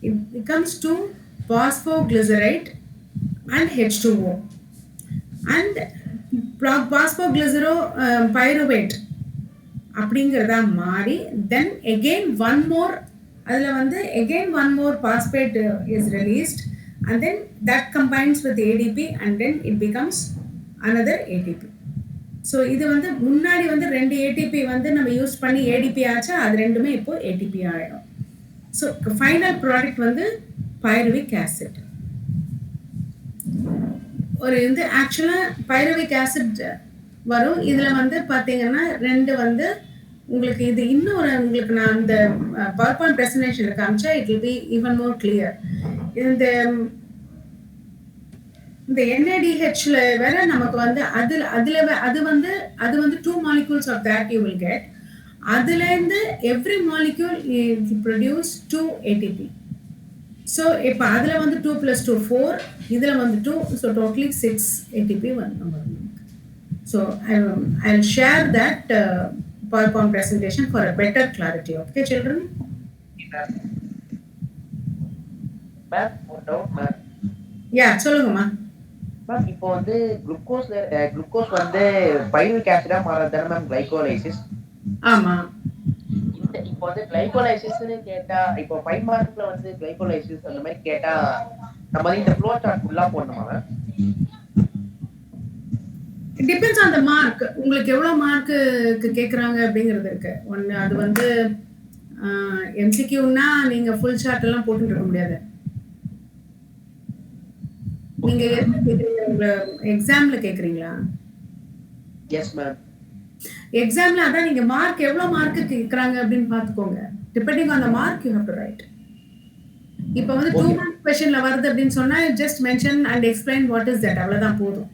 it becomes 2 phosphoglyceride and H2O and phosphoglycero pyruvate அப்படிங்கிறதா மாறி தென் again one more அதில் வந்து again one more phosphate is released and then that combines with ADP and then it becomes another ATP. So இது வந்து முன்னாடி வந்து 2 ATP வந்து நம்ம யூஸ் பண்ணி ADP ஆச்சா, அது ரெண்டுமே இப்போ ATP ஆகிடும். ஸோ ஃபைனல் ப்ராடக்ட் வந்து பைருவிக் ஆசிட். ஒரு வந்து ஆக்சுவலா பைருவிக் ஆசிட் வரும். இதுல வந்து பாத்தீங்கன்னா 2 வந்து உங்களுக்கு இது இன்னொரு உங்களுக்கு நான் அந்த பவர் பாயிண்ட் பிரசன்டேஷன்ல காமிச்சா it will be even more clear. இந்த இந்த NADHல வேற நமக்கு வந்து அதுல அதுல அது வந்து 2 molecules of that you will get. அதுல இருந்து every molecule produce 2 ATP. So இப்ப அதுல வந்து 2 plus 2 4, இதுல வந்து 2, so totally 6 ATP வந்து நமக்கு. So I'll share that PowerPoint presentation for a better clarity. Okay, children? Ma'am ஒரு டவுட் மேம். Yeah, சொல்லுங்கம்மா. மேம் இப்போ வந்து குளுக்கோஸ் வந்து பைருவிக் ஆசிடா மாறது தானே மேம் கிளைகோலைசிஸ்? ஆமா. இப்போ வந்து கிளைகோலைசிஸ்னு கேட்டா இப்போ 5 மார்க்ல வந்து கிளைகோலைசிஸ் அந்த மாதிரி கேட்டா நம்ம வந்து இந்த ஃப்ளோ சார்ட் ஃபுல்லா போடணுமா ma'am? It depends on the mark. உங்களுக்கு எவ்வளவு மார்க்கு கேக்குறாங்க அப்படிங்கிறது இருக்கு. ஒன்னு அது வந்து MCQன்னா நீங்க ஃபுல் சார்ட் எல்லாம் போட்டுட்டு இருக்க முடியாது. நீங்க என்ன கேக்குறீங்க? உங்க எக்ஸாம்ல கேக்குறீங்களா? Yes ma'am. எக்ஸாம்ல அதான் நீங்க மார்க் எவ்வளவு மார்க் கேக்குறாங்க அப்படின்னு பாத்துக்கோங்க. Depending on the mark you have to write. இப்ப வந்து 2 mark questionல வருது அப்படின்னு சொன்னா just mention and explain what is that, அவ்வளவுதான் போதும்.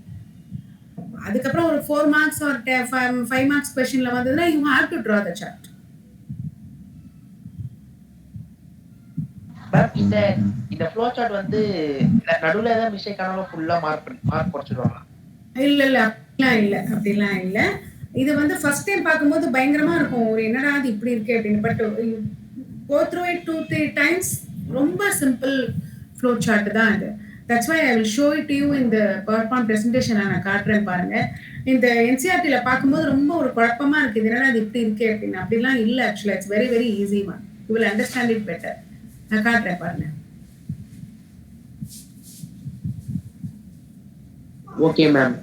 அதுக்கப்புறம் ஒரு 4 மார்க்ஸ் or 5 மார்க்ஸ் கொஸ்டின்ல வந்ததுன்னா you have to draw the chart. Ma'am இந்த ஃப்ளோ சார்ட் வந்து நடுவுல ஏதாவது மிஸ்டேக் ஆனாலும் ஃபுல்லா மார்க் குறைச்சிடுவாங்களா? அப்படிலாம் இல்ல. இது வந்து ஃபர்ஸ்ட் டைம் பார்க்கும்போது பயங்கரமா இருக்கும். ஒரு என்னடா இது இப்படி இருக்கு அப்படின்னு. But go through it 2-3 times. ரொம்ப சிம்பிள் ஃப்ளோ சார்ட் தான் இது. That's why I will show it to you in the PowerPoint presentation. நான் காட்டுறேன் பாருங்க. இந்த NCERTல பார்க்கும்போது ரொம்ப ஒரு குழப்பமா இருக்கு. இது என்னடா இது இப்படி இருக்கு அப்படின்னு. அப்படிலாம் இல்ல ஆக்சுவலா. It's very very easy one. You will understand it better. நான் காட்டுறேன் பாருங்க. Okay ma'am.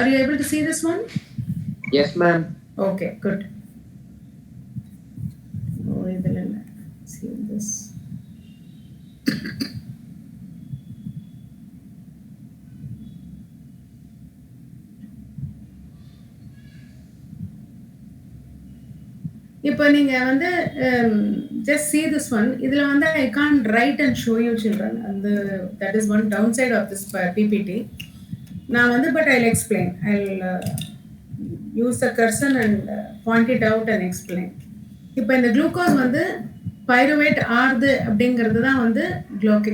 Are you able to see this one? Yes, ma'am. Okay, good. Oh, idhilla see this. இப்போ நீங்க வந்து just see this one. இதுல வந்து I can't write and show you children. And that is one downside of this PPT. நான் வந்து but I'll explain. I'll use the cursor and point it out and explain. இப்போ இந்த glucose வந்து pyruvate ஆறுது அப்படிங்கிறது தான் வந்து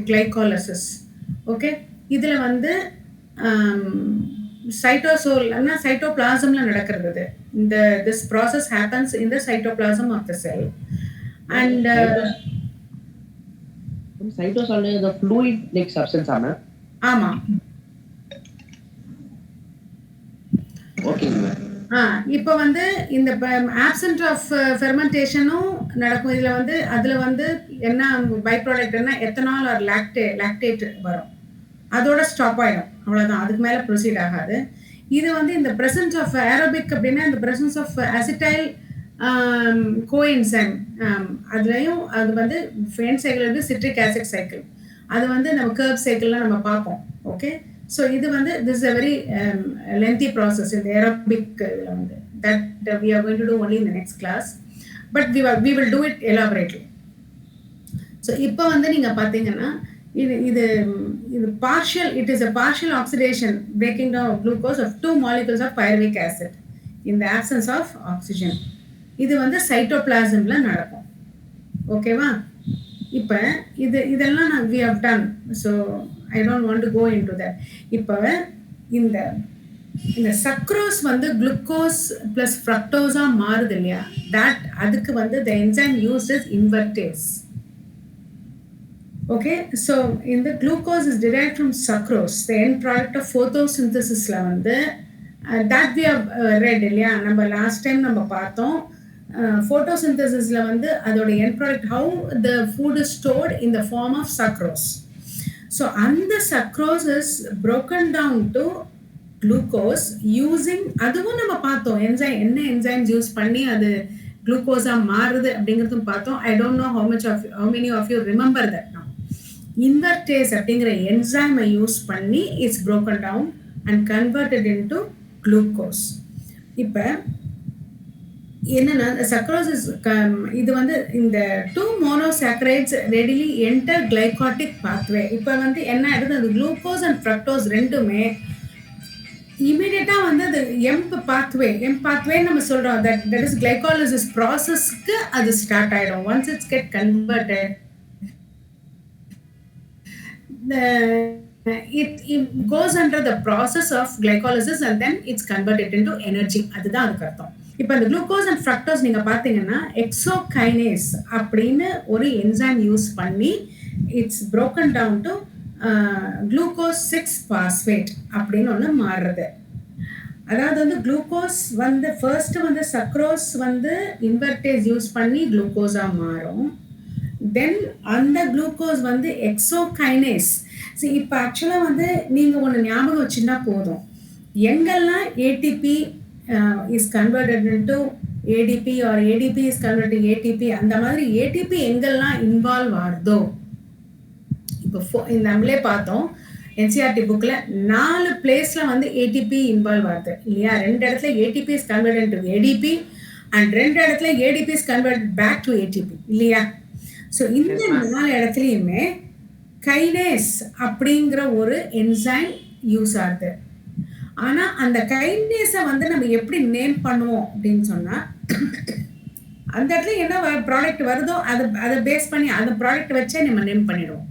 கிளைகாலிசிஸ். ஓகே, இதுல வந்து சைட்டோசோல்னா சைட்டோபிளாசம்ல நடக்கிறது. இந்த this process happens in the cytoplasm of the cell. And cytosol is a fluid like substance ஆமா. ஆமா. ஓகே. இப்போ வந்து இந்த ஆப்சென்ட் ஆஃப் ஃபெர்மெண்டேஷனும் நடக்கும். இதுல வந்து அதுல வந்து என்ன பை ப்ராடக்ட் என்ன எத்தனால் ஆர் லாக்டேட் வரும். அதோட ஸ்டாப் ஆயிடும், அவ்வளவுதான். அதுக்கு மேல ப்ரொசீட் ஆகாது. இது வந்து இந்த பிரசன்ஸ் ஆஃப் ஏரோபிக் அப்படின்னா இந்த பிரசன்ஸ் ஆஃப் அசிட்டைல் கோஎன்சைம், அதுலயும் அது வந்து ஃபேன் சைக்கிள் வந்து சிட்ரிக் ஆசிட் சைக்கிள். அது வந்து நம்ம கர்ப் சைக்கிள்லாம் நம்ம பார்ப்போம். ஓகே, ஸோ இது வந்து this is a very lengthy process இந்த ஏரோபிக் இதில் வந்து that we are going to do only in the next class, but we will do it elaborately. So இப்போ வந்து நீங்கள் பார்த்தீங்கன்னா இது இது இது partial, it is a partial oxidation breaking down of glucose of 2 molecules of pyruvic acid in the absence of oxygen. இது வந்து சைட்டோபிளாசம்ல நடக்கும். ஓகேவா? இப்போ இதெல்லாம் நான் we have done, so I don't want to go into that. இப்போ இந்த சக்ரோஸ் வந்து குளுக்கோஸ் பிளஸ் ஃப்ரக்டோஸா மாறுது இல்லையா, தட் அதுக்கு வந்து த enzyme used is invertase. Okay, so in the glucose is derived from sucrose, the end product of photosynthesis la வந்து that we have read இல்லையா, நம்ம லாஸ்ட் டைம் நம்ம பார்த்தோம். photosynthesisல வந்து அதோட end product how the food is stored in the form of sucrose. So அந்த sucrose is broken down to glucose using, அதுவும் நம்ம பார்த்தோம் என்ன என்சைம்ஸ் யூஸ் பண்ணி அது குளுக்கோஸா மாறுது அப்படிங்கிறதும் பார்த்தோம். I don't know how many of you remember that now. Invertase அப்படிங்கிற என்சைமை யூஸ் பண்ணி it's broken down and converted into glucose. இப்போ என்னன்னா சக்ரோசிஸ் இது வந்து இந்த 2 monosaccharides readily enter glycotic pathway. இப்போ வந்து என்ன ஆயிடுது, அந்த குளுக்கோஸ் அண்ட் ஃப்ரக்டோஸ் ரெண்டுமே இமீடியட்டா வந்து அது எம் பாத்வே நம்ம சொல்றோம். தட் இஸ் கிளைகாலிசிஸ் ப்ராசஸ்க்கு அது ஸ்டார்ட் ஆயிடும். Once it's get converted, it goes under the process of glycolysis and then it's converted into energy. அதுதான் அதுக்கு அர்த்தம். இப்போ இந்த குளுக்கோஸ் அண்ட் ஃப்ரக்டோஸ் நீங்க பாத்தீங்கன்னா எக்ஸோகைனேஸ் அப்படின்னு ஒரு என்சைம் யூஸ் பண்ணி it's broken down to glucose 6 phosphate அப்படின்னு ஒன்று மாறுறது. அதாவது வந்து குளுக்கோஸ் வந்து ஃபர்ஸ்ட் வந்து சக்ரோஸ் வந்து இன்வெர்டேஸ் யூஸ் பண்ணி குளுக்கோஸா மாறும். தென் அந்த குளுக்கோஸ் வந்து எக்ஸோகைனேஸ். இப்போ ஆக்சுவலாக வந்து நீங்கள் ஒன்று ஞாபகம் வச்சுன்னா போதும், எங்கெல்லாம் ATP is converted into ATP or ATP is converted ATP, அந்த மாதிரி ஏடிபி எங்கெல்லாம் இன்வால்வ் ஆகுதோ, இப்போ நம்மளே பார்த்தோம் என்சிஆர்டி புக்கில் 4 பிளேஸில் வந்து ஏடிபி இன்வால்வ் ஆகுது இல்லையா. 2 இடத்துல ATP is converted to ATP and 2 இடத்துல ATP is convert back to ATP இல்லையா. ஸோ இந்த 4 இடத்துலையுமே கைனேஸ் அப்படிங்கிற ஒரு என்சைம் யூஸ் ஆகுது. ஆனால் அந்த கைனேஸை வந்து நம்ம எப்படி நேம் பண்ணுவோம் அப்படின்னு சொன்னால், அந்த இடத்துல என்ன ப்ராடக்ட் வருதோ அதை பேஸ் பண்ணி அந்த ப்ராடக்ட் வச்சே நம்ம நேம் பண்ணிடுவோம்.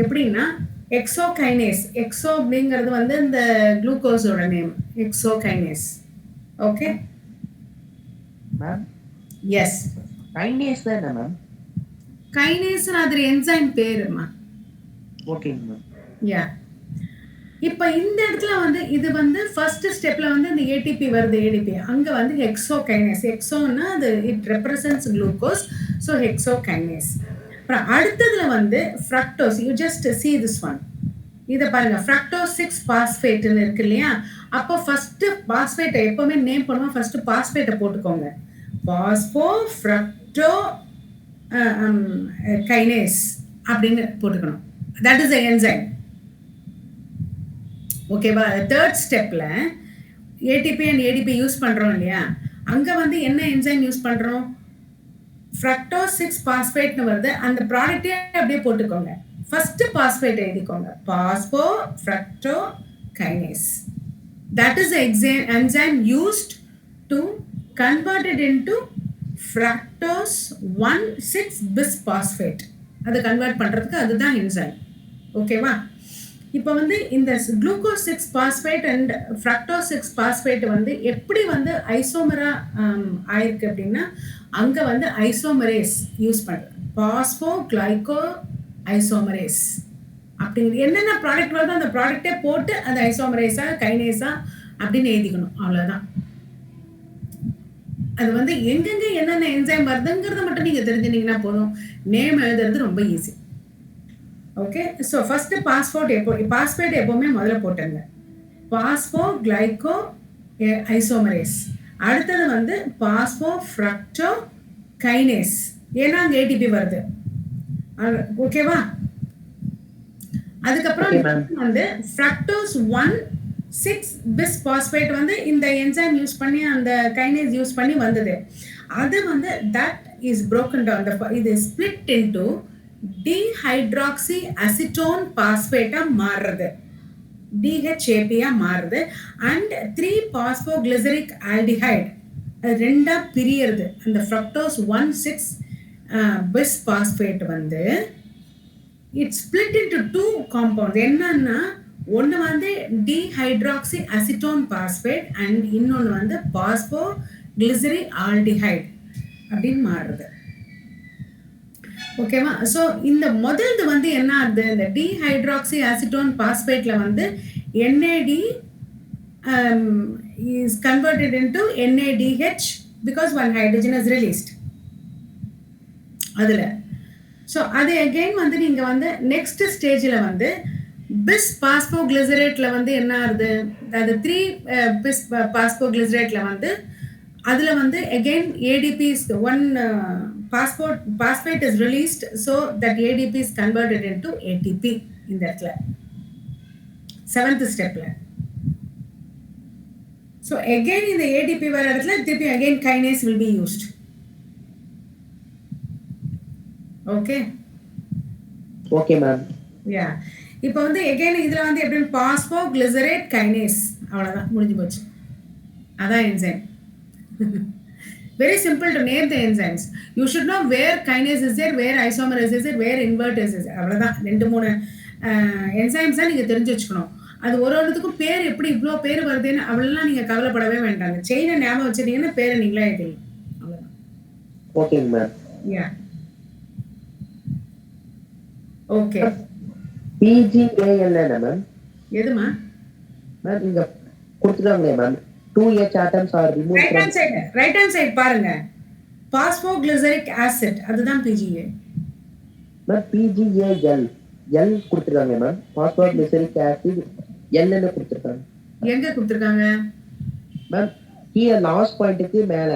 எப்படின்னா எக்ஸோகைனேஸ், எக்ஸோ அப்படிங்கிறது வந்து இந்த குளுக்கோஸோட name hexokinase. Okay ma'am. Yes, kinase தான் மேம். கைனேஸ் அது என்சைம் பேருமா. ஓகேங்க மேம். யா, இப்போ இந்த இடத்துல வந்து இது வந்து ஃபர்ஸ்ட் ஸ்டெப்ல வந்து இந்த ஏடிபி வருது, ஏடிபி அங்க வந்து ஹெக்ஸோகைனேஸ். ஹெக்ஸோன்னா அது it represents glucose, so hexokinase. அப்புறம் அடுத்ததுல வந்து fructose. You just see this one. இதை பாருங்க, ஃப்ரக்டோஸ் 6 பாஸ்பேட்னு இருக்கு இல்லையா. அப்போ ஃபர்ஸ்ட் பாஸ்பேட்டை எப்பவுமே நேம் பண்ணுவோம், ஃபர்ஸ்ட் பாஸ்பேட்டை போட்டுக்கோங்க. பாஸ்போ ஃப்ரக்டோ கைனேஸ் அப்படின்னு போட்டுக்கணும். That is enzyme. ஓகேவா. தேர்ட் ஸ்டெப்ல ஏடிபி அண்ட் ஏடிபி யூஸ் பண்றோம் இல்லையா, அங்க வந்து என்ன என்சைம் யூஸ் பண்றோம், ஃப்ரக்டோஸ் 6 பாஸ்பேட்னு வருது. அந்த ப்ராடக்டே அப்படியே போட்டுக்கோங்க. ஃபர்ஸ்ட் பாஸ்பேட் எழுதிக்கோங்க, phosphofructokinase. That is enzyme used to convert it into fructose 1,6 bisphosphate. அதை கன்வெர்ட் பண்றதுக்கு அதுதான் என்சைம். ஓகேவா. இப்போ வந்து இந்த glucose 6 phosphate and fructose 6 phosphate வந்து எப்படி வந்து ஐசோமரா ஆயிருக்கு அப்படின்னா, அங்க வந்து ஐசோமரேஸ் யூஸ் பண்றோம். பாஸ்போ கிளைகோ ஐசோமரேஸ் அப்படிங்கிறது என்னென்ன ப்ராடக்ட் வருதோ அந்த ப்ராடக்டே போட்டு அது ஐசோமரேஸா கைனேஸா அப்படின்னு எழுதிக்கணும். அவ்வளோதான். அது வந்து எங்கெங்க என்னென்ன என்சைம் வருதுங்கிறத மட்டும் நீங்க தெரிஞ்சுனீங்கன்னா போதும். நேம் எழுதுறது ரொம்ப easy. Okay. So first phosphate எப்போவுமே முதல்ல போட்டுங்க, பாஸ்போ கிளைகோ ஐசோமரேஸ். அடுத்தது வந்து பாஸ்போ ஃப்ரக்டோ கைனேஸ், ஏன்னா அங்கே ஏடிபி வருது. ஓகேவா. அதுக்கப்புறம் வந்து ஃப்ரக்டோஸ் 1,6 bisphosphate வந்து இந்த என்சைம் யூஸ் பண்ணி அந்த கைனேஸ் யூஸ் பண்ணி வந்தது. அது வந்து தட் இஸ் broken down, இது ஸ்பிளிட் இன்டு டிஹைட்ராக்சி அசிட்டோன் பாஸ்பேட்டா மாறுறது, டிஹெச்ஏபியா மாறுது. அண்ட் 3 பாஸ்போகிளிசரிக் ஆல்டிஹைட் அது ரெண்டா பிரியறது. அந்த ஃப்ரக்டோஸ் 1,6 bisphosphate வந்து இட் ஸ்பிளிட் இன்டு 2 காம்பவுண்ட். என்னன்னா ஒன்று வந்து டிஹைட்ராக்சி அசிட்டோன் பாஸ்பேட் அண்ட் இன்னொன்று வந்து பாஸ்போ கிளிசரி ஆல்டிஹைட் அப்படின்னு மாறுறது. ஓகேவா. ஸோ இந்த முதல்து வந்து என்ன ஆகுது, இந்த டிஹைட்ராக்சி அசிட்டோன் பாஸ்பேட்ல வந்து NAT is converted into NADH because 1 hydrogen is released அதில். ஸோ அது அகெயின் வந்து நீங்கள் வந்து நெக்ஸ்ட் ஸ்டேஜில் வந்து பிஸ் பாஸ்போகிளிசரேட்ல வந்து என்ன ஆகுது, அது 3 பிஸ் பாஸ்போகிளிசரேட்ல வந்து அதுல வந்து again ADP is one passport phosphate is released, so that ADP is converted into ATP இந்த இடத்துல செவன்த் ஸ்டெப்ல. ஸோ again இந்த ADP வர இடத்துல திருப்பி again kinase will be used. Okay okay ma'am. Yeah இப்போ வந்து again இதுல வந்து எப்படி பாஸ்போகிளிசரேட் கைனேஸ், அவ்வளவுதான் முடிஞ்சு போச்சு. அதான் enzyme. Very simple to name the enzymes. You should know where kinase is there, where isomerase is there, where invertase is there. அவ்வளவுதான். 2 3 என்சைம்ஸ் தான் நீங்க தெரிஞ்சு வச்சுக்கணும். அது ஒரு ஒருத்துக்கும் பேர் எப்படி இவ்ளோ பேர் வருதுன்னு அவ்வளவுலாம் நீங்க கவலைப்படவே வேண்டாம். செயினை ஞாபகம் வச்சிட்டீங்கன்னா பேரை நீங்களே எழுதிடலாம். அவ்வளவுதான். ஓகேங்க மேம். Yeah okay. PGAL என்ன மேம்? எதுமா மேம் இங்க கொடுத்துட்டாங்களே ma'am, 2H atoms are removed right hand side, right hand side பாருங்க, பாஸ்போகிளிசரிக் ஆசிட், அதுதான் PGA. மேம் PGAL L கொடுத்துருக்காங்க மேம், பாஸ்போகிளிசரிக் ஆசிட் L ன்னு கொடுத்துருக்காங்க. எங்க கொடுத்திருக்காங்க மேம்? கீழே லாஸ்ட் பாயிண்ட்டுக்கு மேல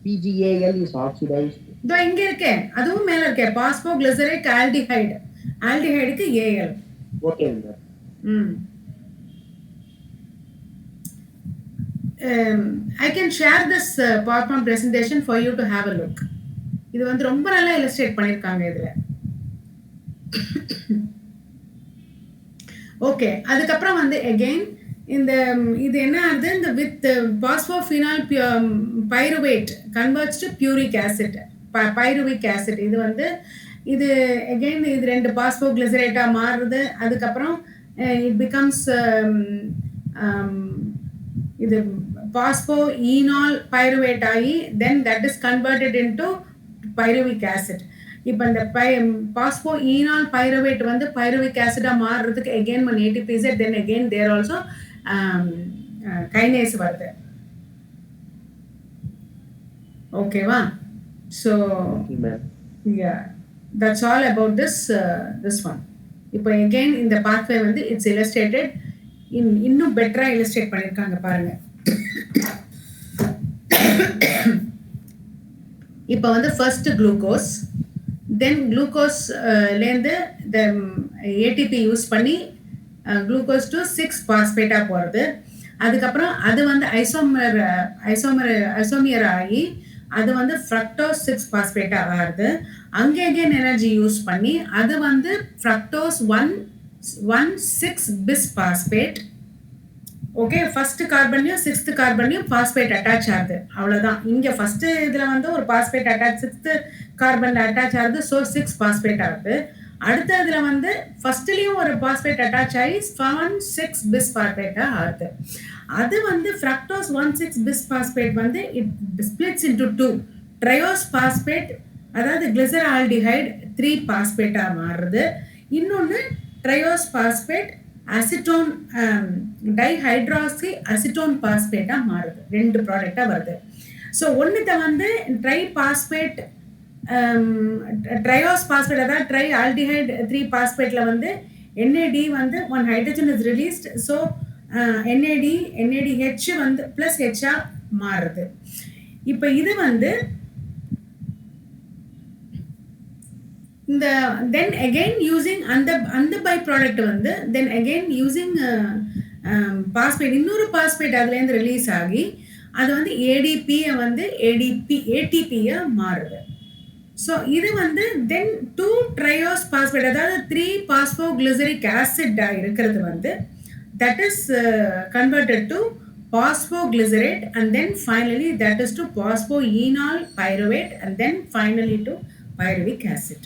PGAL is oxidized. இதோ இங்க இருக்கே, அதுவும் மேல இருக்கே, பாஸ்போகிளிசரிக் ஆல்டிஹைடு, ஆல்டிஹைடுக்கு AL. ஓகேங்க ma'am. I can share this PowerPoint presentation for you to have a look. இது வந்து ரொம்ப நல்லா illustrate பண்ணிருக்காங்க இதுல. ஓகே, அதுக்கப்புறம் வந்து again இந்த இது என்ன ஆகுது, இந்த with phosphoenol pyruvate converts to puric acid, pyruvic acid. இது வந்து இது again இது 2 பாஸ்போகிளிசரேட்டா மாறுது. அதுக்கப்புறம் it becomes இது பாஸ்போ ஈனால் பைருவேட் ஆகி then that is converted into pyruvic acid. இப்போ இந்த பாஸ்போ ஈனால் பைருவேட் வந்து பைருவிக் ஆசிடா மாறுறதுக்கு again one ATPZ, then again there also kinase வருது. ஓகேவா? So yeah that's all about this one. இப்போ again இந்த பாத்வே வந்து இட்ஸ் illustrated இன்னும் பெட்டரா illustrate பண்ணிருக்காங்க பாருங்க. இப்போ வந்து ஃபர்ஸ்ட் குளுக்கோஸ், தென் குளுக்கோஸ் லேருந்து இந்த ATP யூஸ் பண்ணி குளுக்கோஸ் டு 6 பாஸ்பேட்டா போகிறது. அதுக்கப்புறம் அது வந்து ஐசோமியர் ஆகி அது வந்து ஃப்ரக்டோஸ் 6 பாஸ்பேட்டா ஆகுது. அங்கே அகேன் எனர்ஜி யூஸ் பண்ணி அது வந்து fructose 1,6 bisphosphate. Okay, first கார்பன்லையும் 6th கார்பன்லையும் பாஸ்பேட் அட்டாச் ஆகுது. அவ்வளோதான். இங்கே ஃபர்ஸ்ட் இதில் வந்து ஒரு பாஸ்பேட் அட்டாச் 6th கார்பனில் அட்டாச் ஆகுது, ஸோ 6 பாஸ்பேட் ஆகுது. அடுத்த இதில் வந்து ஃபர்ஸ்ட்லேயும் ஒரு பாஸ்பேட் அட்டாச் ஆகி 1,6 பிஸ் பாஸ்பேட்டாக ஆகுது. அது வந்து ஃப்ரக்டோஸ் 1,6 பிஸ் பாஸ்பேட் வந்து it splits into 2 triose phosphate, அதாவது கிளிசரால்டிஹைட் 3 பாஸ்பேட்டாக மாறுது. இன்னொன்று triose phosphate acetone dihydroxy acetone பாஸ்பேட்டாக மாறுது. 2 ப்ராடக்டாக வருது. ஸோ ஒன்றுத்தை வந்து ட்ரை பாஸ்பேட் ட்ரையோஸ் பாஸ்பேட், அதாவது ட்ரை ஆல்டிஹைட் 3 பாஸ்பேட்டில் வந்து NAD வந்து 1 hydrogen is released, so NADH வந்து ப்ளஸ் ஹெச்ஆ மாறுது. இப்போ இது வந்து இந்த தென் அகெயின் யூசிங் அந்த பை ப்ராடக்ட் வந்து தென் அகெயின் யூசிங் பாஸ்பேட், இன்னொரு பாஸ்பேட் அதுலேருந்து ரிலீஸ் ஆகி அது வந்து ADP-யை வந்து ATP-யை மாறுது. ஸோ இது வந்து தென் 2 ட்ரையோஸ் பாஸ்பேட், அதாவது 3 பாஸ்போகிளிசரிக் ஆசிட்டாக இருக்கிறது வந்து that is converted to phosphoglycerate, and then finally that is to phosphoenol pyruvate, and then finally to pyruvic acid.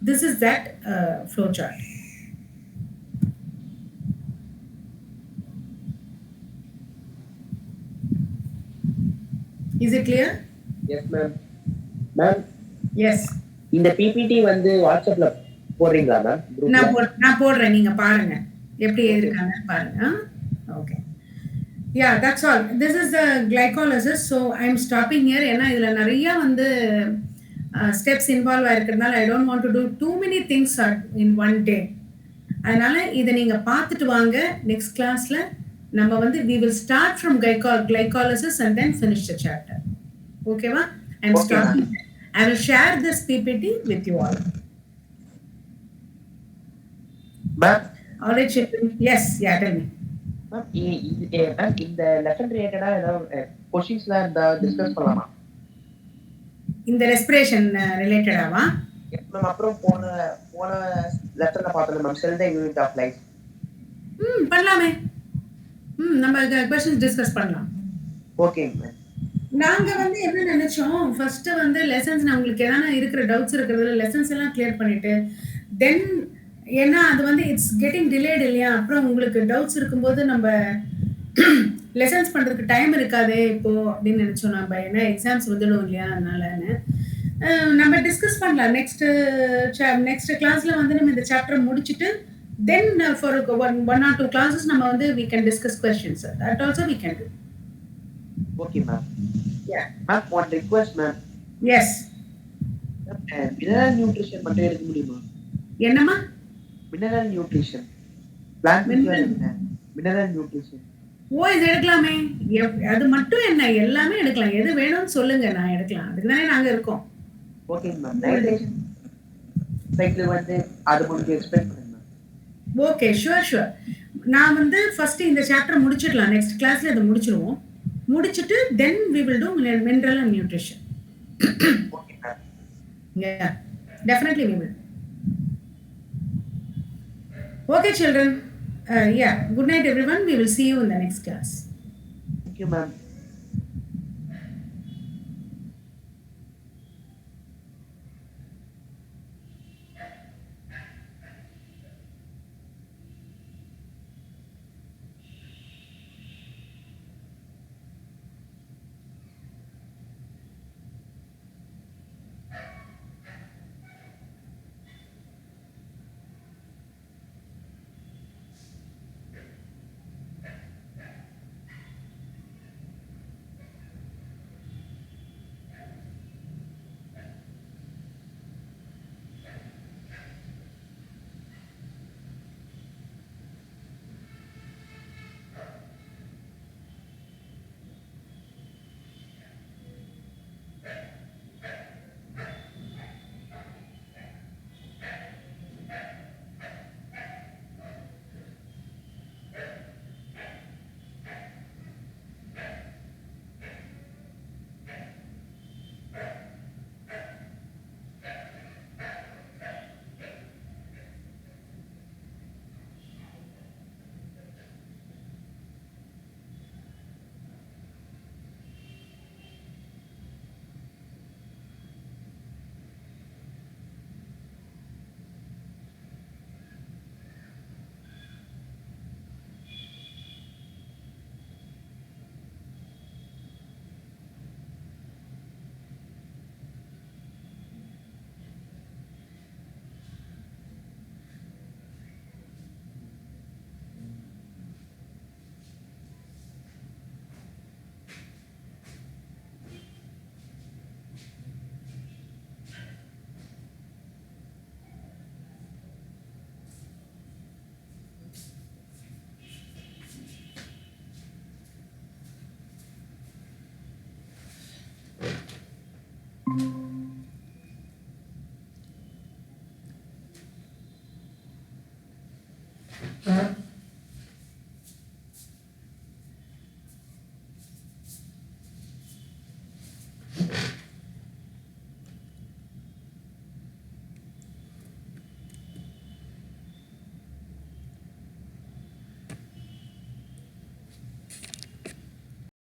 This is that flow chart. Is it clear? Yes ma'am. Ma'am, yes. இந்த PPT வந்து வாட்ஸ்அப்ல போடுறீங்களா ma'am? நான் போடுறேன், நீங்க பாருங்க எப்படி எழுதிருக்காங்கன்னு பாருங்க. Okay, yeah that's all. This is the glycolysis. So I am stopping here. ஏன்னா இதில் நிறைய வந்து ஸ்டெப்ஸ் இன்வால்வ் ஆயிருக்கிறதுனால I don't want to do too many things in one day. அதனால இத நீங்க பார்த்துட்டு வாங்க. நெக்ஸ்ட் கிளாஸ்ல நம்ம வந்து we will start from glycolysis and then finish the chapter. ஓகேவா? I am okay ma'am. starting. I will share this PPT with you all. Ma'am All right, children. Yes, yeah, tell me. Ma'am ma'am இந்த lesson ரிலேட்டடா ஏதாவது கொஷின்ஸ்லாம் இருந்தா discuss பண்ணலாமா? இந்த respiration ரிலேட்டடாவா? Ma'am அப்புறம் போன போன லெசன்ல பார்த்தோம் ma'am cell the unit of life. பண்ணலாமே. நம்ம கொஸ்டின்ஸ் டிஸ்கஸ் பண்ணலாம். ஓகேங்க மேம். நாங்க வந்து என்ன நினைச்சோம், ஃபர்ஸ்ட் வந்து லெசன்ஸ் உங்களுக்கு எதனா இருக்கிற டவுட்ஸ் இருக்கிறதுல லெசன்ஸ் எல்லாம் கிளியர் பண்ணிட்டு, தென் ஏன்னா அது வந்து இட்ஸ் கெட்டிங் டிலேட் இல்லையா? அப்புறம் உங்களுக்கு டவுட்ஸ் இருக்கும்போது நம்ம லெசன்ஸ் பண்றதுக்கு டைம் இருக்காதே இப்போ அப்படின்னு நினைச்சோம் நம்ம. ஏன்னா எக்ஸாம்ஸ் வந்துடும் இல்லையா? அதனாலன்னு. நம்ம டிஸ்கஸ் பண்ணலாம். நெக்ஸ்ட் கிளாஸ்ல வந்து நம்ம இந்த சாப்டர் முடிச்சுட்டு then for one or two classes நம்ம வந்து we can discuss questions. That also we can do. Okay ma'am. Yeah. Ma'am one request ma'am. Yes. Mineral nutrition மட்டும் எடுக்க முடியுமா? என்னம்மா? Mineral nutrition. Plant mineral nutrition. ஓ, இது எடுக்கலாமே. அது மட்டும் என்ன, எல்லாமே எடுக்கலாம். எது வேணும்னு சொல்லுங்க, நான் எடுக்கலாம். அதுக்கு தானே நாங்க இருக்கோம். ஓகேங்க மேம். நைட்ரேஷன் சைக்கிள் வந்து அது கொஞ்சம் எக்ஸ்பிளைன் பண்ணுங்க மேம். Okay, sure. நான் வந்து ஃபர்ஸ்ட் இந்த சாப்டர் முடிச்சிடலாம். நெக்ஸ்ட் கிளாஸ்ல இதை முடிச்சிருவோம். முடிச்சிட்டு தென் we will do mineral and nutrition. Okay ma'am. Yeah, definitely we will. Okay, children. Yeah, good night everyone. We will see you in the next class. Thank you ma'am.